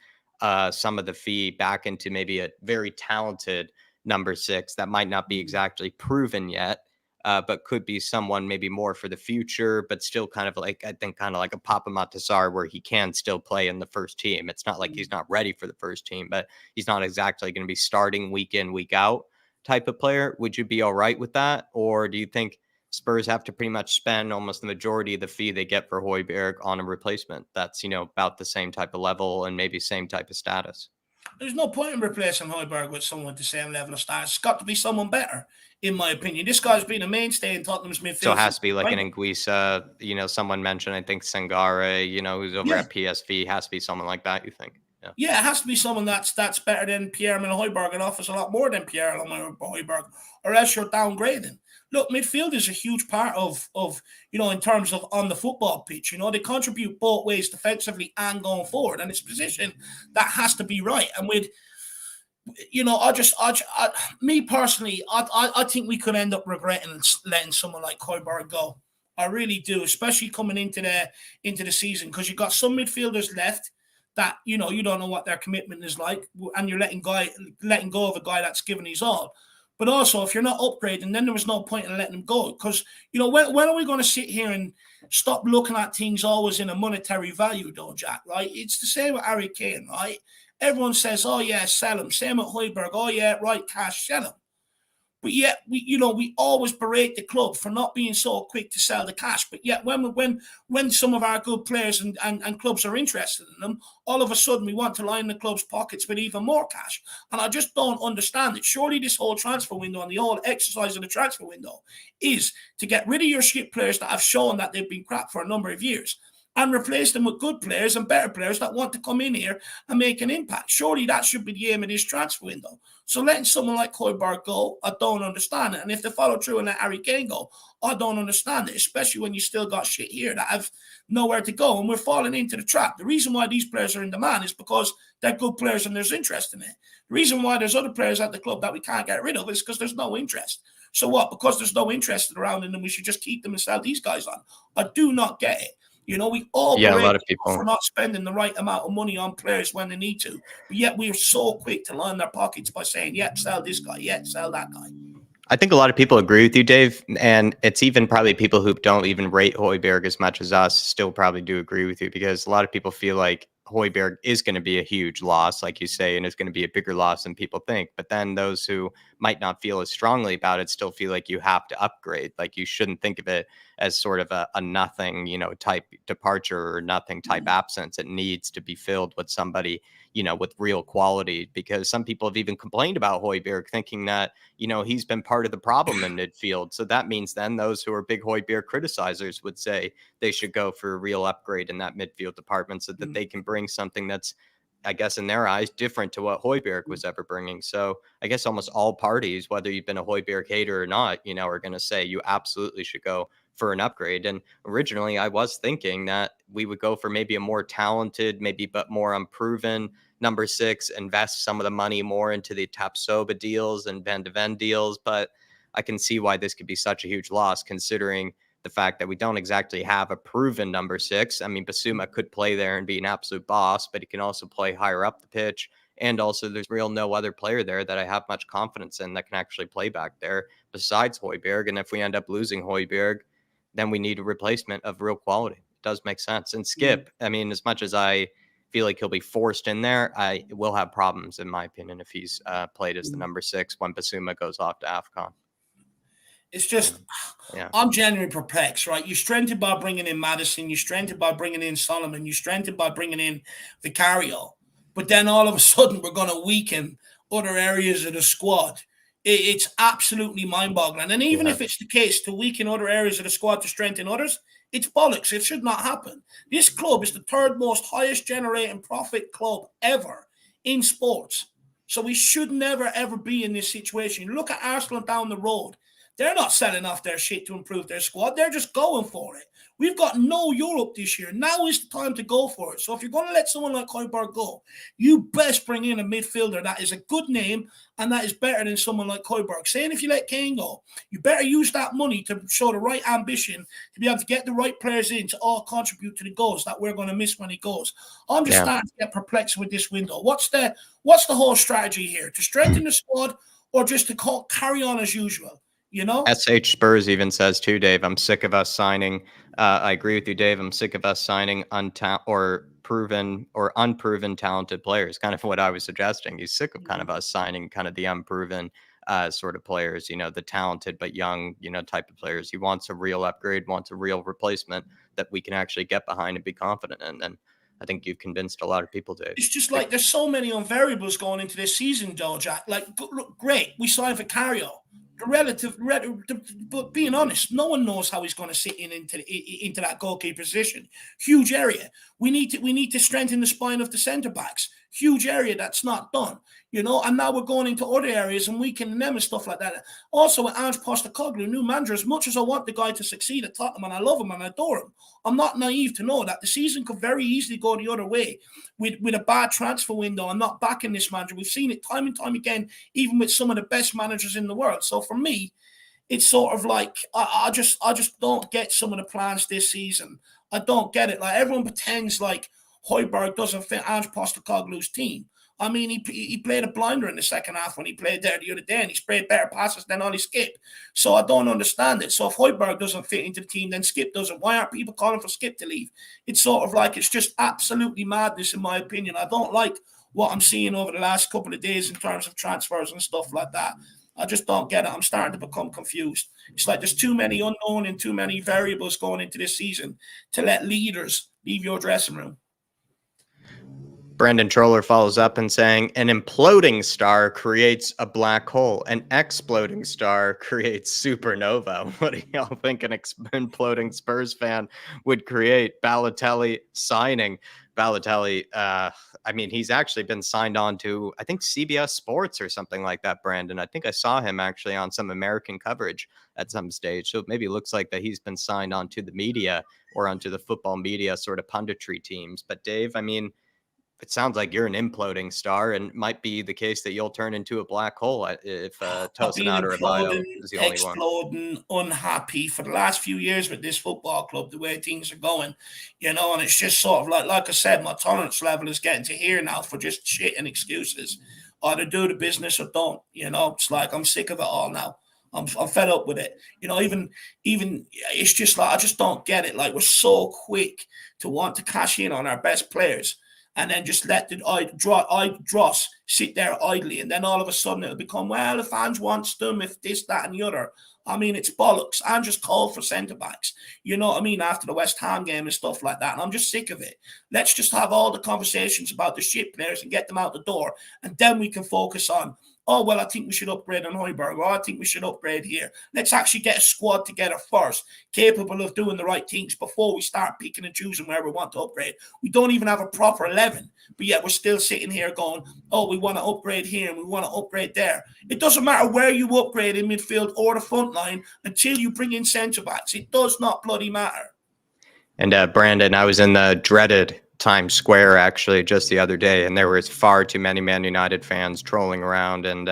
some of the fee back into maybe a very talented number 6 that might not be exactly proven yet, but could be someone maybe more for the future, but still kind of like, I think kind of like a Papa Sarr, where he can still play in the first team. It's not like he's not ready for the first team, but he's not exactly going to be starting week in, week out type of player. Would you be all right with that? Or do you think Spurs have to pretty much spend almost the majority of the fee they get for HOJBJERG on a replacement that's, about the same type of level and maybe same type of status? There's no point in replacing HOJBJERG with someone with the same level of status. It's got to be someone better, in my opinion. This guy's been a mainstay in Tottenham's midfield. So it has to be like an Anguissa, someone mentioned, I think Sangare, who's over at PSV, has to be someone like that, you think? Yeah, it has to be someone that's better than Pierre-Emile HOJBJERG and offers a lot more than Pierre-Emile HOJBJERG, or else you're downgrading. Look, midfield is a huge part of in terms of on the football pitch. They contribute both ways, defensively and going forward, and it's a position that has to be right. And you know, me personally, I think we could end up regretting letting someone like Højbjerg go. I really do, especially coming into the season, because you've got some midfielders left that, you know, you don't know what their commitment is like, and you're letting go of a guy that's given his all. But also, if you're not upgrading, then there was no point in letting him go. Because, you know, when are we going to sit here and stop looking at things always in a monetary value, though, Jack, right? It's the same with Harry Kane, right? Everyone says, oh, yeah, sell him. Same with Højbjerg. Oh, yeah, right, cash, sell him. But yet, we always berate the club for not being so quick to sell the cash. But yet, when some of our good players and clubs are interested in them, all of a sudden we want to line the club's pockets with even more cash. And I just don't understand it. Surely this whole transfer window and the whole exercise of the transfer window is to get rid of your shit players that have shown that they've been crap for a number of years, and replace them with good players and better players that want to come in here and make an impact. Surely that should be the aim of this transfer window. So letting someone like Højbjerg go, I don't understand it. And if they follow through and let Harry Kane go, I don't understand it, especially when you still got shit here that have nowhere to go. And we're falling into the trap. The reason why these players are in demand is because they're good players and there's interest in it. The reason why there's other players at the club that we can't get rid of is because there's no interest. So what? Because there's no interest around in them, we should just keep them and sell these guys on. I do not get it. You know, we all a lot of people for not spending the right amount of money on players when they need to. But yet we are so quick to line their pockets by saying, yep, sell this guy, yep, sell that guy. I think a lot of people agree with you, Dave, and it's even probably people who don't even rate Højbjerg as much as us still probably do agree with you, because a lot of people feel like Højbjerg is going to be a huge loss, like you say, and it's going to be a bigger loss than people think. But then those who might not feel as strongly about it still feel like you have to upgrade. Like you shouldn't think of it as sort of a nothing, you know, type departure or nothing type absence. It needs to be filled with somebody, you know, with real quality, because some people have even complained about Højbjerg, thinking that, you know, he's been part of the problem in midfield. So that means then those who are big Højbjerg criticizers would say they should go for a real upgrade in that midfield department so that they can bring something that's, I guess, in their eyes, different to what Højbjerg was ever bringing. So I guess almost all parties, whether you've been a Højbjerg hater or not, you know, are going to say you absolutely should go for an upgrade. And originally I was thinking that we would go for maybe a more talented, maybe but more unproven number 6, invest some of the money more into the Tapsoba deals and Van de Ven deals. But I can see why this could be such a huge loss, considering the fact that we don't exactly have a proven number 6. I mean, Basuma could play there and be an absolute boss, but he can also play higher up the pitch. And also there's no other player there that I have much confidence in that can actually play back there besides Højbjerg. And if we end up losing Højbjerg, then we need a replacement of real quality. It does make sense. And Skip, I mean, as much as I feel like he'll be forced in there, I will have problems, in my opinion, if he's played as the number 6 when Basuma goes off to AFCON. It's just, I'm genuinely perplexed, right? You strengthened by bringing in Madison, you strengthened by bringing in Solomon, you strengthened by bringing in Vicario, but then all of a sudden we're going to weaken other areas of the squad. It's absolutely mind-boggling. And even if it's the case to weaken other areas of the squad to strengthen others, it's bollocks. It should not happen. This club is the third most highest generating profit club ever in sports. So we should never, ever be in this situation. Look at Arsenal down the road. They're not selling off their shit to improve their squad. They're just going for it. We've got no Europe this year. Now is the time to go for it. So if you're going to let someone like Højbjerg go, you best bring in a midfielder that is a good name and that is better than someone like Højbjerg. Saying if you let Kane go, you better use that money to show the right ambition to be able to get the right players in to all contribute to the goals that we're going to miss when he goes. I'm just starting to get perplexed with this window. What's the whole strategy here? To strengthen the squad or just to carry on as usual? You know, HOJBJERG even says too, Dave, I'm sick of us signing. I agree with you, Dave. I'm sick of us signing unproven talented players. Kind of what I was suggesting. He's sick of kind of us signing kind of the unproven sort of players, you know, the talented but young, you know, type of players. He wants a real upgrade, wants a real replacement that we can actually get behind and be confident in. And I think you've convinced a lot of people, Dave. It's just like there's so many unvariables going into this season, though, Jack. Like, look, great, we signed Vicario. But being honest, no one knows how he's going to sit into that goalkeeper position. Huge area. We need to strengthen the spine of the centre backs. huge area that's not done, you know, and now we're going into other areas and weakening them and stuff like that. Also, with Ange Postecoglou, new manager, as much as I want the guy to succeed at Tottenham and I love him and I adore him, I'm not naive to know that the season could very easily go the other way with a bad transfer window. I'm not backing this manager. We've seen it time and time again, even with some of the best managers in the world. So for me, it's sort of like I just don't get some of the plans this season. I don't get it. Like, everyone pretends like HOJBJERG doesn't fit Ange Postecoglou's team. I mean, he played a blinder in the second half when he played there the other day, and he sprayed better passes than Ollie Skip. So I don't understand it. So if HOJBJERG doesn't fit into the team, then Skip doesn't. Why aren't people calling for Skip to leave? It's sort of like, it's just absolutely madness, in my opinion. I don't like what I'm seeing over the last couple of days in terms of transfers and stuff like that. I just don't get it. I'm starting to become confused. It's like there's too many unknown and too many variables going into this season to let leaders leave your dressing room. Brandon Troller follows up and saying, an imploding star creates a black hole. An exploding star creates supernova. What do y'all think an imploding Spurs fan would create? Balotelli signing. Balotelli, I mean, he's actually been signed on to, I think, CBS Sports or something like that, Brandon. I think I saw him actually on some American coverage at some stage. So maybe it looks like that he's been signed on to the media or onto the football media sort of punditry teams. But Dave, I mean, it sounds like you're an imploding star, and might be the case that you'll turn into a black hole if Tosin or Abayo is the only one. Exploding, unhappy for the last few years with this football club, the way things are going, you know, and it's just sort of like I said, my tolerance level is getting to here now for just shit and excuses. Either do the business or don't, you know. It's like, I'm sick of it all now. I'm fed up with it. You know, even it's just like, I just don't get it. Like, we're so quick to want to cash in on our best players, and then just let the dross sit there idly. And then all of a sudden it'll become, well, if Ange wants them, if this, that, and the other. I mean, it's bollocks. Ange just called for centre-backs, you know what I mean, after the West Ham game and stuff like that. And I'm just sick of it. Let's just have all the conversations about the shit players and get them out the door. And then we can focus on, oh, well, I think we should upgrade on HOJBJERG, or I think we should upgrade here. Let's actually get a squad together first, capable of doing the right things before we start picking and choosing where we want to upgrade. We don't even have a proper 11, but yet we're still sitting here going, oh, we want to upgrade here and we want to upgrade there. It doesn't matter where you upgrade in midfield or the front line until you bring in centre-backs. It does not bloody matter. And Brandon, I was in the dreaded Times Square actually just the other day, and there was far too many Man United fans trolling around, and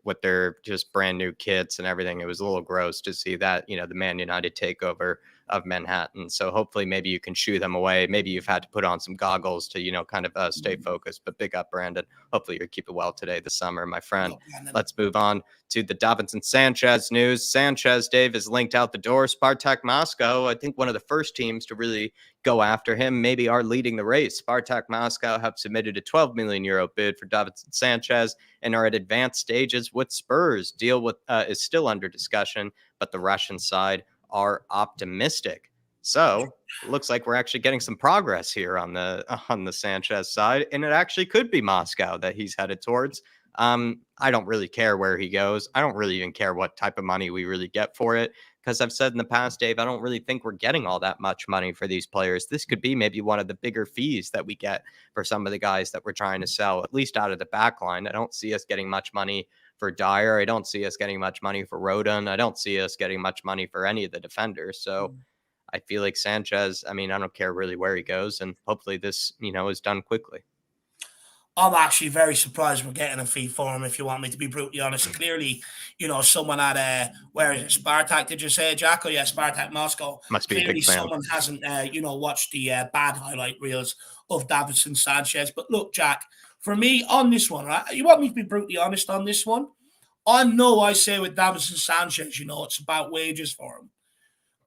with their just brand new kits and everything. It was a little gross to see that, the Man United takeover of Manhattan. So hopefully maybe you can shoo them away. Maybe you've had to put on some goggles to, kind of stay focused. But big up, Brandon. Hopefully you're keeping well today this summer, my friend. Let's move on to the Davinson Sanchez news. Sanchez, Dave, is linked out the door. Spartak Moscow, I think one of the first teams to really go after him, maybe are leading the race. Spartak Moscow have submitted a 12 million euro bid for Davinson Sanchez and are at advanced stages with Spurs. Deal is still under discussion, but the Russian side are optimistic. So it looks like we're actually getting some progress here on the Sanchez side, and it actually could be Moscow that he's headed towards. I don't really care where he goes. I don't really even care what type of money we really get for it, because I've said in the past, Dave, I don't really think we're getting all that much money for these players. This could be maybe one of the bigger fees that we get for some of the guys that we're trying to sell, at least out of the back line. I don't see us getting much money for Dyer. I don't see us getting much money for Rodon. I don't see us getting much money for any of the defenders. So I feel like Sanchez, I mean, I don't care really where he goes, and hopefully this, is done quickly. I'm actually very surprised we're getting a fee for him, if you want me to be brutally honest. Clearly, someone at, where is it, Spartak, did you say, Jack? Oh, yeah, Spartak Moscow. Must be clearly a big fan. Someone hasn't, watched the bad highlight reels of Davinson Sanchez. But look, Jack, for me, on this one, right, you want me to be brutally honest on this one? I say with Davinson Sanchez, it's about wages for him.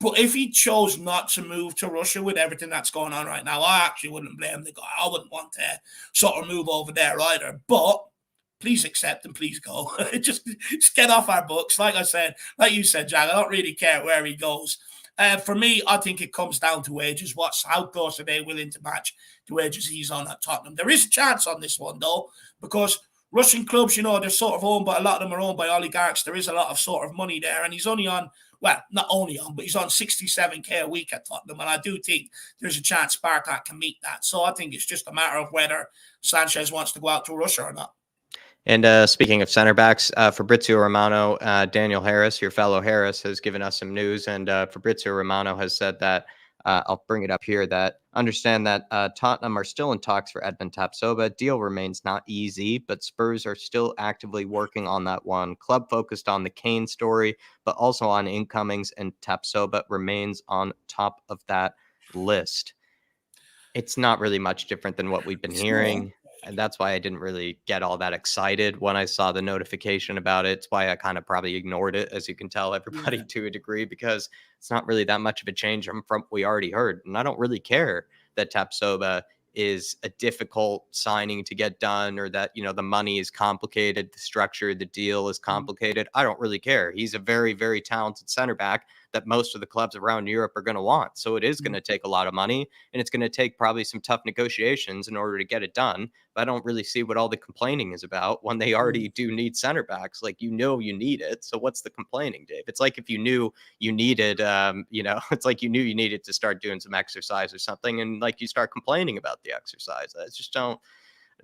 But if he chose not to move to Russia with everything that's going on right now, I actually wouldn't blame the guy. I wouldn't want to sort of move over there either. But please accept and please go. just get off our books. Like I said, like you said, Jack, I don't really care where he goes. For me, I think it comes down to wages. How close are they willing to match the wages he's on at Tottenham? There is a chance on this one, though, because Russian clubs, they're sort of owned by, a lot of them are owned by oligarchs. There is a lot of sort of money there, and he's only on, well, not only on, but he's on 67K a week at Tottenham, and I do think there's a chance Spartak can meet that. So I think it's just a matter of whether Sanchez wants to go out to Russia or not. And speaking of center backs, Fabrizio Romano, Daniel Harris, your fellow Harris, has given us some news. And Fabrizio Romano has said that, I'll bring it up here, that understand that Tottenham are still in talks for Edmond Tapsoba. Deal remains not easy, but Spurs are still actively working on that one. Club focused on the KANE story, but also on incomings, and Tapsoba remains on top of that list. It's not really much different than what we've been hearing. And that's why I didn't really get all that excited when I saw the notification about it. It's why I kind of probably ignored it, as you can tell, everybody, to a degree, because it's not really that much of a change from what we already heard. And I don't really care that Tapsoba is a difficult signing to get done, or that, the money is complicated, the structure of the deal is complicated. I don't really care. He's a very, very talented center back that most of the clubs around Europe are going to want. So it is going to take a lot of money, and it's going to take probably some tough negotiations in order to get it done. But I don't really see what all the complaining is about when they already do need center backs. Like, you need it. So what's the complaining, Dave? It's like if you knew you needed, it's like you knew you needed to start doing some exercise or something, and like you start complaining about the exercise. I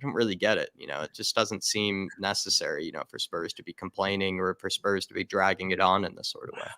don't really get it. It just doesn't seem necessary, for Spurs to be complaining, or for Spurs to be dragging it on in this sort of way.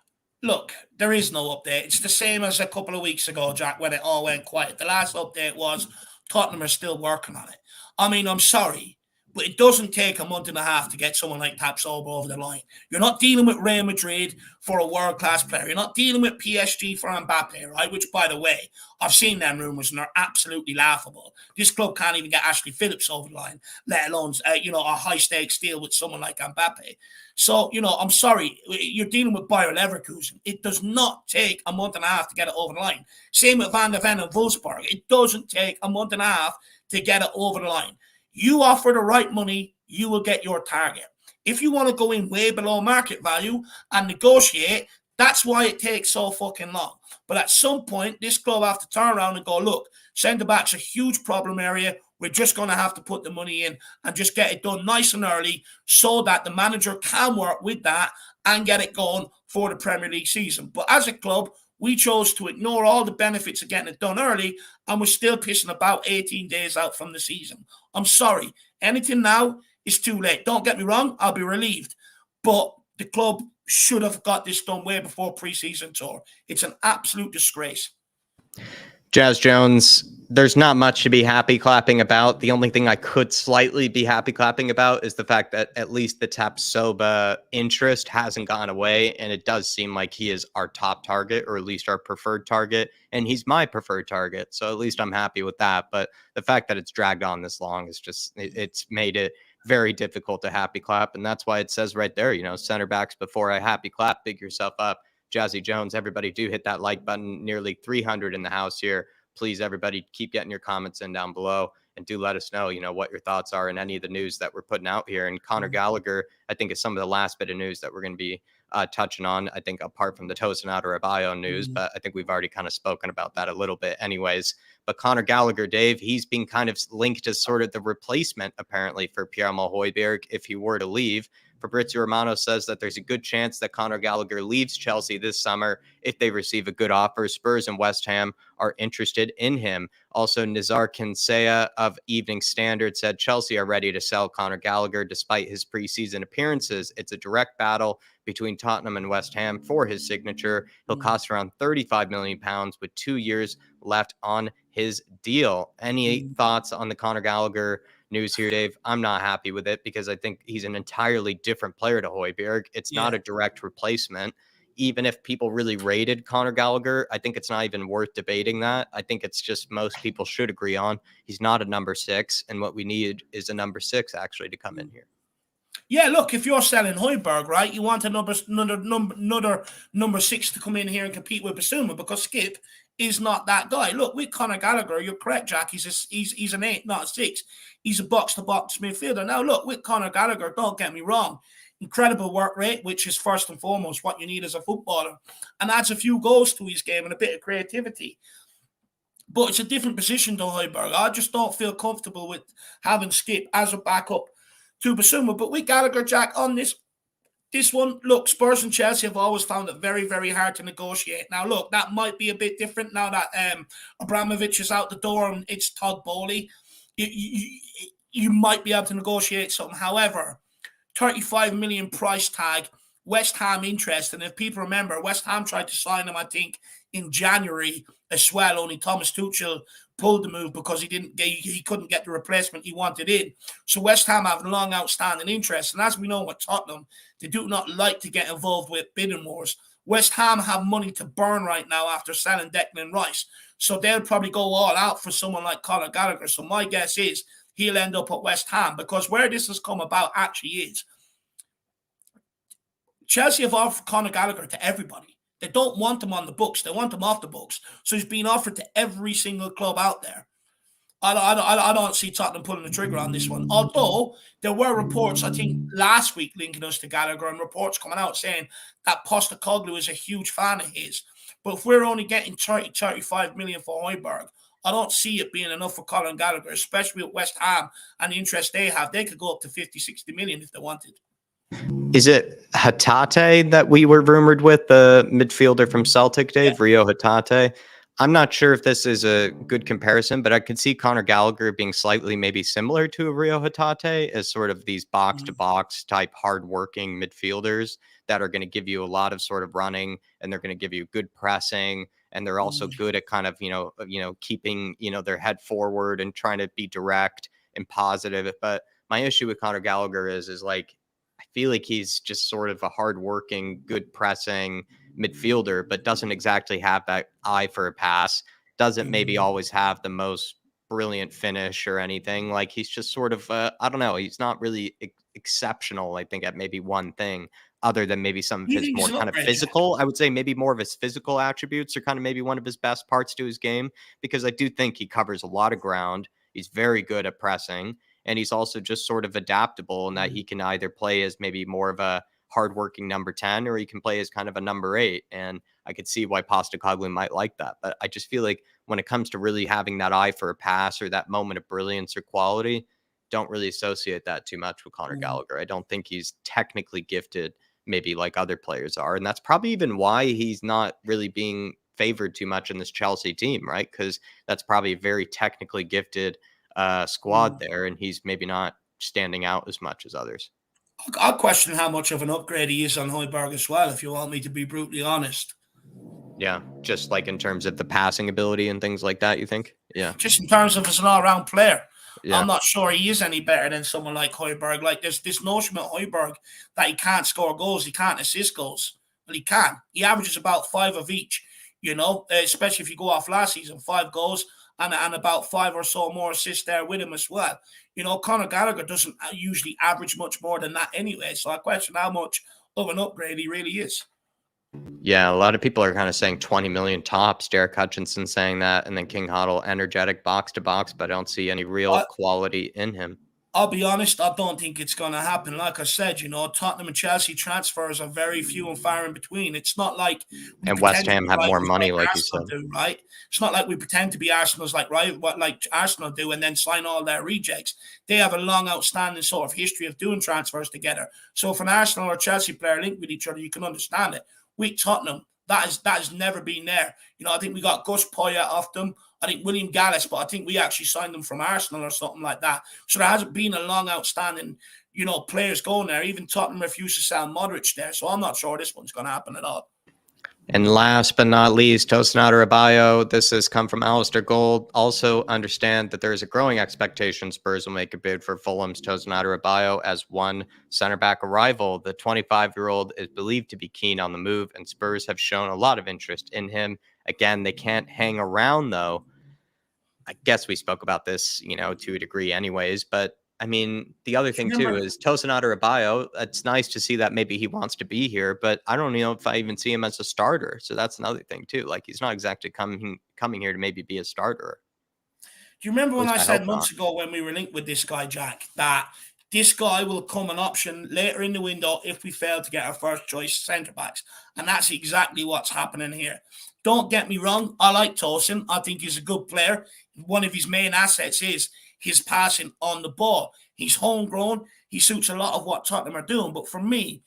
Look, there is no update. It's the same as a couple of weeks ago, Jack, when it all went quiet. The last update was Tottenham are still working on it. I mean, I'm sorry, but it doesn't take a month and a half to get someone like Tapsoba over the line. You're not dealing with Real Madrid for a world-class player. You're not dealing with PSG for Mbappe, right? Which, by the way, I've seen them rumours and they're absolutely laughable. This club can't even get Ashley Phillips over the line, let alone, a high-stakes deal with someone like Mbappe. So, I'm sorry, you're dealing with Bayer Leverkusen. It does not take a month and a half to get it over the line. Same with Van der Ven and Wolfsburg. It doesn't take a month and a half to get it over the line. You offer the right money, you will get your target. If you want to go in way below market value and negotiate, that's why it takes so fucking long. But at some point, this club have to turn around and go, look, centre-back's a huge problem area. We're just going to have to put the money in and just get it done nice and early so that the manager can work with that and get it going for the Premier League season. But as a club, we chose to ignore all the benefits of getting it done early, and we're still pissing about 18 days out from the season. I'm sorry. Anything now is too late. Don't get me wrong. I'll be relieved. But the club should have got this done way before pre-season tour. It's an absolute disgrace. Jazz Jones, there's not much to be happy clapping about. The only thing I could slightly be happy clapping about is the fact that at least the Tapsoba interest hasn't gone away, and it does seem like he is our top target, or at least our preferred target, and he's my preferred target. So at least I'm happy with that. But the fact that it's dragged on this long is just, it's made it very difficult to happy clap, and that's why it says right there, center backs before I happy clap, big yourself up. Jazzy Jones, everybody do hit that like button. Nearly 300 in the house here. Please, everybody, keep getting your comments in down below, and do let us know, what your thoughts are in any of the news that we're putting out here. And Conor Gallagher, I think, is some of the last bit of news that we're going to be touching on, I think, apart from the Tosin Adarabioyo news, but I think we've already kind of spoken about that a little bit anyways. But Conor Gallagher, Dave, he's been kind of linked as sort of the replacement, apparently, for Pierre-Emile Højbjerg if he were to leave. Fabrizio Romano says that there's a good chance that Conor Gallagher leaves Chelsea this summer if they receive a good offer. Spurs and West Ham are interested in him. Also, Nizar Kinsea of Evening Standard said Chelsea are ready to sell Conor Gallagher despite his preseason appearances. It's a direct battle between Tottenham and West Ham for his signature. He'll cost around £35 million with 2 years left on his deal. Any thoughts on the Conor Gallagher news here, Dave? I'm not happy with it because I think he's an entirely different player to Højbjerg. It's not a direct replacement. Even if people really rated Conor Gallagher, I think it's not even worth debating that. I think it's just most people should agree on he's not a number 6, and what we need is a number 6 actually to come in here. Yeah, look, if you're selling Højbjerg, right, you want another number 6 to come in here and compete with Basuma, because Skip is not that guy. Look, with Conor Gallagher, you're correct, Jack. He's an 8, not a 6. He's a box-to-box midfielder. Now, look, with Conor Gallagher, don't get me wrong, incredible work rate, which is first and foremost what you need as a footballer, and adds a few goals to his game and a bit of creativity. But it's a different position to Højbjerg. I just don't feel comfortable with having Skip as a backup to Basuma. But with Gallagher, Jack, on this one, look, Spurs and Chelsea have always found it very, very hard to negotiate. Now, look, that might be a bit different now that Abramovich is out the door and it's Todd Bowley. You might be able to negotiate something. However, 35 million price tag, West Ham interest. And if people remember, West Ham tried to sign him, I think, in January as well. Only Thomas Tuchel pulled the move because he couldn't get the replacement he wanted in. So West Ham have long outstanding interest. And as we know with Tottenham, they do not like to get involved with bidding wars. West Ham have money to burn right now after selling Declan Rice. So they'll probably go all out for someone like Conor Gallagher. So my guess is he'll end up at West Ham, because where this has come about actually is Chelsea have offered Conor Gallagher to everybody. They don't want him on the books. They want him off the books. So he's been offered to every single club out there. I don't see Tottenham pulling the trigger on this one. Although there were reports, I think, last week linking us to Gallagher, and reports coming out saying that Postecoglou is a huge fan of his. But if we're only getting 35 million for HOJBJERG, I don't see it being enough for Colin Gallagher, especially with West Ham and the interest they have. They could go up to 50, 60 million if they wanted. Is it Hatate that we were rumored with, the midfielder from Celtic, Dave? Yeah. Rio Hatate. I'm not sure if this is a good comparison, but I could see Conor Gallagher being slightly maybe similar to a Rio Hatate as sort of these box-to-box type hardworking midfielders that are going to give you a lot of sort of running, and they're going to give you good pressing, and they're also good at kind of, keeping, their head forward and trying to be direct and positive. But my issue with Conor Gallagher is like, I feel like he's just sort of a hardworking, good pressing midfielder, but doesn't exactly have that eye for a pass. Doesn't maybe always have the most brilliant finish or anything. Like, he's just sort of, I don't know. He's not really exceptional, I think, at maybe one thing, other than maybe some of his more kind of physical. I would say maybe more of his physical attributes are kind of maybe one of his best parts to his game, because I do think he covers a lot of ground. He's very good at pressing. And he's also just sort of adaptable in that he can either play as maybe more of a hardworking number 10, or he can play as kind of a number 8. And I could see why Postecoglou might like that. But I just feel like when it comes to really having that eye for a pass or that moment of brilliance or quality, don't really associate that too much with Conor Gallagher. I don't think he's technically gifted maybe like other players are. And that's probably even why he's not really being favored too much in this Chelsea team, right? Because that's probably a very technically gifted squad there, and he's maybe not standing out as much as others. I'll question how much of an upgrade he is on HOJBJERG as well, if you want me to be brutally honest. Yeah, just like in terms of the passing ability and things like that, you think? Yeah. Just in terms of as an all-round player. Yeah. I'm not sure he is any better than someone like HOJBJERG. Like, there's this notion with HOJBJERG that he can't score goals, he can't assist goals. Well, he can. He averages about 5 of each, especially if you go off last season, 5 goals. And about 5 or so more assists there with him as well. Conor Gallagher doesn't usually average much more than that anyway. So I question how much of an upgrade he really is. Yeah, a lot of people are kind of saying 20 million tops. Derek Hutchinson saying that, and then King Hoddle, energetic box to box, but I don't see any real quality in him. I'll be honest, I don't think it's going to happen. Like I said, Tottenham and Chelsea transfers are very few and far in between. It's not like... And West Ham have more money, like you said. Right? It's not like we pretend to be Arsenal's like Arsenal do and then sign all their rejects. They have a long outstanding sort of history of doing transfers together. So if an Arsenal or Chelsea player link with each other, you can understand it. With Tottenham, that has never been there. I think we got Gus Poyet off them. I think William Gallas, but I think we actually signed them from Arsenal or something like that. So there hasn't been a long outstanding, players going there. Even Tottenham refused to sell Modric there. So I'm not sure this one's going to happen at all. And last but not least, Tosin Adarabioyo. This has come from Alistair Gold. Also understand that there is a growing expectation Spurs will make a bid for Fulham's Tosin Adarabioyo as one center-back arrival. The 25-year-old is believed to be keen on the move, and Spurs have shown a lot of interest in him. Again, they can't hang around, though. I guess we spoke about this, to a degree anyways, but I mean, the other thing too is Tosin Adarabioyo. It's nice to see that maybe he wants to be here, but I don't know if I even see him as a starter. So that's another thing too. Like, he's not exactly coming here to maybe be a starter. Do you remember when I said months ago when we were linked with this guy, Jack, that this guy will come an option later in the window if we fail to get our first choice centre backs? And that's exactly what's happening here. Don't get me wrong. I like Tosin. I think he's a good player. One of his main assets is his passing on the ball. He's homegrown. He suits a lot of what Tottenham are doing. But for me,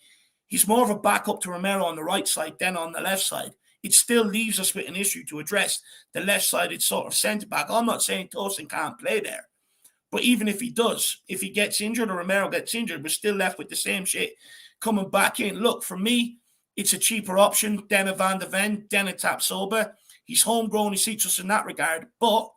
he's more of a backup to Romero on the right side than on the left side. It still leaves us with an issue to address the left-sided sort of centre-back. I'm not saying Tosin can't play there. But even if he does, if he gets injured or Romero gets injured, we're still left with the same shit coming back in. Look, for me, it's a cheaper option than a Van de Ven, than a Tapsoba. He's homegrown. He suits us in that regard. But,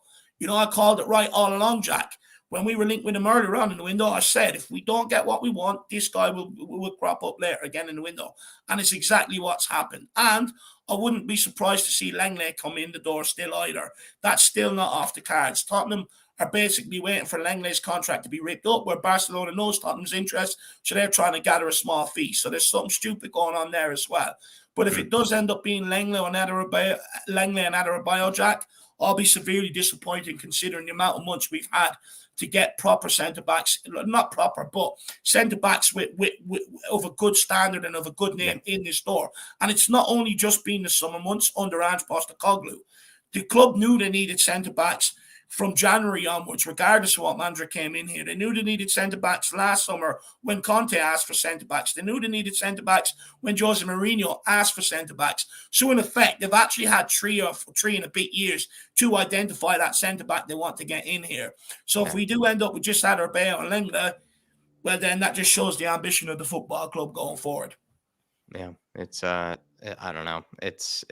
I called it right all along, Jack. When we were linked with him earlier on in the window, I said, if we don't get what we want, this guy will crop up later again in the window. And it's exactly what's happened. And I wouldn't be surprised to see Langley come in the door still either. That's still not off the cards. Tottenham are basically waiting for Langley's contract to be ripped up, where Barcelona knows Tottenham's interest, so they're trying to gather a small fee. So there's something stupid going on there as well. But if it does end up being Langley and Adebayo, Jack, I'll be severely disappointed considering the amount of months we've had to get proper centre-backs, not proper, but centre-backs with of a good standard and of a good name in this door. And it's not only just been the summer months under Ange Postecoglou. The club knew they needed centre-backs from January onwards, regardless of what manager came in here. They knew they needed centre-backs last summer when Conte asked for centre-backs. They knew they needed centre-backs when Jose Mourinho asked for centre-backs. So in effect, they've actually had three and a bit years to identify that centre-back they want to get in here. So if we do end up with just Adebayo and Lenglet, well, then that just shows the ambition of the football club going forward. Yeah, it's I don't know. It's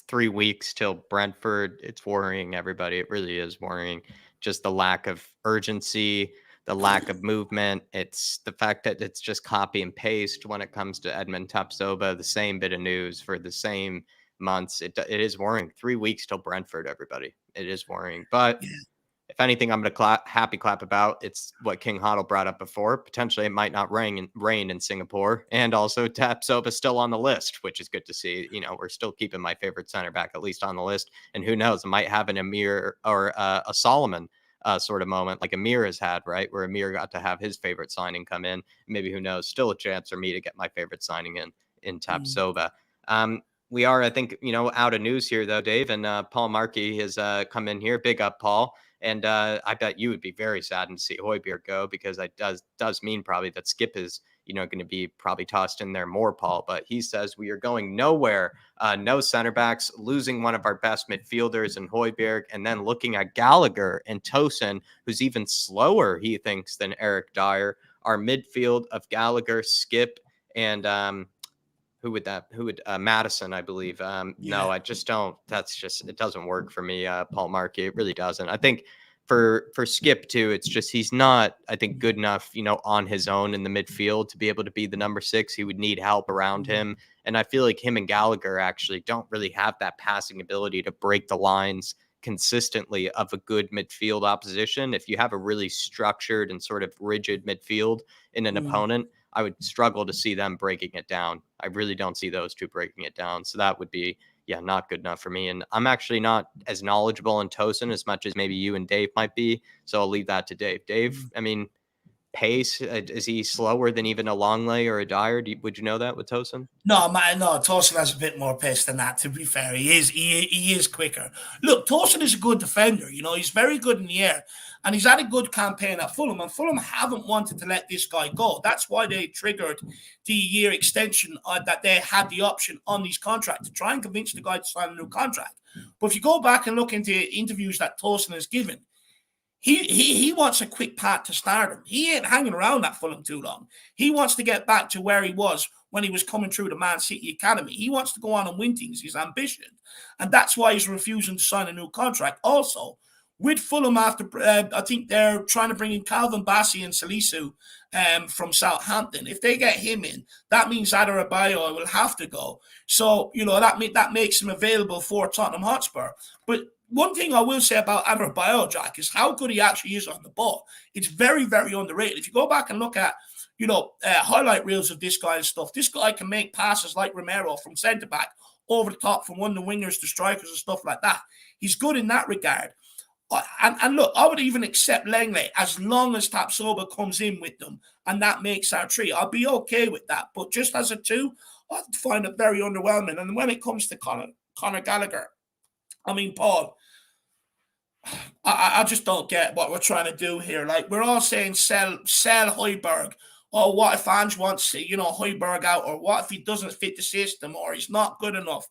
3 weeks till Brentford. It's worrying everybody. It really is worrying. Just the lack of urgency, the lack of movement. It's the fact that it's just copy and paste when it comes to Edmund Tapsoba, the same bit of news for the same months. It is worrying. 3 weeks till Brentford, everybody. It is worrying. But if anything, I'm going to happy clap about, it's what King Hoddle brought up before. Potentially, it might not rain in Singapore. And also, Tapsoba is still on the list, which is good to see. We're still keeping my favorite center back at least on the list. And who knows, it might have an Amir or a Solomon sort of moment like Amir has had, right? Where Amir got to have his favorite signing come in. Maybe, who knows, still a chance for me to get my favorite signing in Tapsoba. We are, I think, out of news here, though, Dave. And Paul Markey has come in here. Big up, Paul. And I bet you would be very saddened to see HOJBJERG go, because it does mean probably that Skip is, going to be probably tossed in there more, Paul. But he says we are going nowhere, no center backs, losing one of our best midfielders in HOJBJERG, and then looking at Gallagher and Tosin, who's even slower, he thinks, than Eric Dyer. Our midfield of Gallagher, Skip, and who would Madison, I believe. No, I just don't. It doesn't work for me, Paul Markey. It really doesn't. I think for Skip too, it's just, he's not, I think, good enough, on his own in the midfield to be able to be the number 6. He would need help around him. And I feel like him and Gallagher actually don't really have that passing ability to break the lines consistently of a good midfield opposition. If you have a really structured and sort of rigid midfield in an opponent, I would struggle to see them breaking it down. I really don't see those two breaking it down. So that would be, not good enough for me. And I'm actually not as knowledgeable in Tosin as much as maybe you and Dave might be. So I'll leave that to Dave. Dave, I mean, pace, is he slower than even a Longley or a Dyer? Would you know that with Tosin? No, man, no. Tosin has a bit more pace than that. To be fair, he is quicker. Look, Tosin is a good defender. He's very good in the air, and he's had a good campaign at Fulham. And Fulham haven't wanted to let this guy go. That's why they triggered the year extension that they had the option on these contracts to try and convince the guy to sign a new contract. But if you go back and look into interviews that Tosin has given, He wants a quick path to stardom. He ain't hanging around at Fulham too long. He wants to get back to where he was when he was coming through the Man City Academy. He wants to go on and win things, his ambition. And that's why he's refusing to sign a new contract. Also, with Fulham, after I think they're trying to bring in Calvin Bassey and Salisu from Southampton. If they get him in, that means Adebayo will have to go. So, that makes him available for Tottenham Hotspur. But one thing I will say about Adebayo, Jack, is how good he actually is on the ball. It's very, very underrated. If you go back and look at, highlight reels of this guy and stuff, this guy can make passes like Romero from centre-back over the top from one of the wingers to strikers and stuff like that. He's good in that regard. And look, I would even accept Langley as long as Tapsoba comes in with them, and that makes our 3. I'll be okay with that. But just as a 2, I find it very underwhelming. And when it comes to Conor Gallagher, I mean, Paul, I just don't get what we're trying to do here. Like, we're all saying sell HOJBJERG. Or what if Ange wants, HOJBJERG out? Or what if he doesn't fit the system? Or he's not good enough?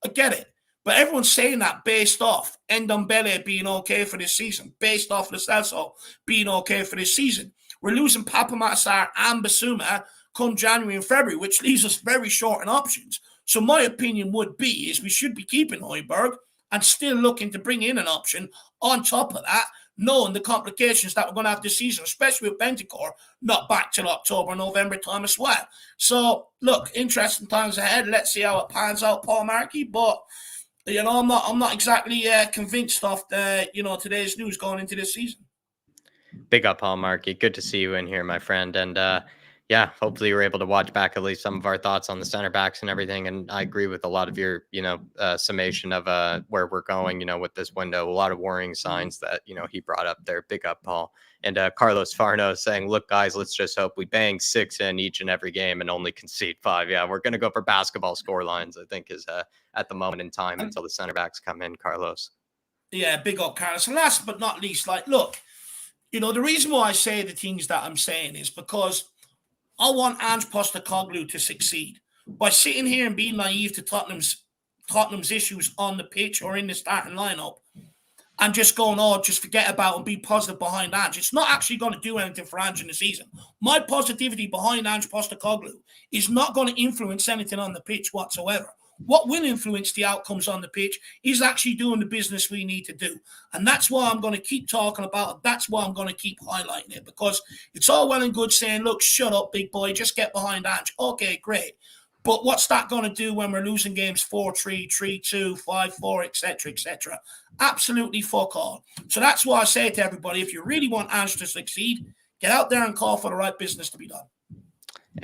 I get it. But everyone's saying that based off Ndombele being okay for this season, based off Lo Celso being okay for this season. We're losing Papa Massar and Basuma come January and February, which leaves us very short in options. So my opinion would be is we should be keeping HOJBJERG and still looking to bring in an option on top of that, knowing the complications that we're going to have this season, especially with Bentancur not back till October, November time as well. So, look, interesting times ahead. Let's see how it pans out, Paul Markey. But, I'm not exactly convinced of today's news going into this season. Big up, Paul Markey. Good to see you in here, my friend. And yeah, hopefully you're able to watch back at least some of our thoughts on the center backs and everything. And I agree with a lot of your, summation of where we're going, with this window. A lot of worrying signs that, he brought up there. Big up, Paul. And Carlos Farno saying, look, guys, let's just hope we bang 6 in each and every game and only concede 5. Yeah, we're going to go for basketball score lines, I think, is at the moment in time until the center backs come in, Carlos. Yeah, big up, Carlos. And last but not least, look, the reason why I say the things that I'm saying is because I want Ange Postecoglou to succeed. By sitting here and being naive to Tottenham's issues on the pitch or in the starting lineup and just going, just forget about and be positive behind Ange, it's not actually going to do anything for Ange in the season. My positivity behind Ange Postecoglou is not going to influence anything on the pitch whatsoever. What will influence the outcomes on the pitch is actually doing the business we need to do. And that's why I'm going to keep talking about it. That's why I'm going to keep highlighting it, because it's all well and good saying, look, shut up, big boy, just get behind Ange. Okay, great. But what's that going to do when we're losing games 4-3, 3-2, 5-4, etc., etc.? Absolutely fuck all. So that's why I say to everybody, if you really want Ange to succeed, get out there and call for the right business to be done.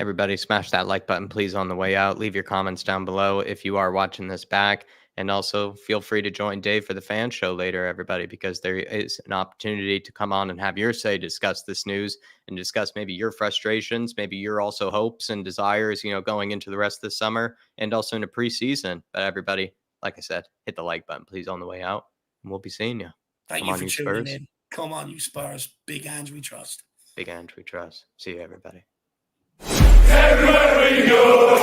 Everybody smash that like button, please, on the way out. Leave your comments down below if you are watching this back. And also feel free to join Dave for the fan show later, everybody, because there is an opportunity to come on and have your say, discuss this news and discuss maybe your frustrations, maybe your also hopes and desires, going into the rest of the summer and also into preseason. But everybody, like I said, hit the like button, please, on the way out. And we'll be seeing you. Thank you for tuning in. Come on, you Spurs. Big Ange we trust. Big Ange we trust. See you, everybody. Everywhere we go.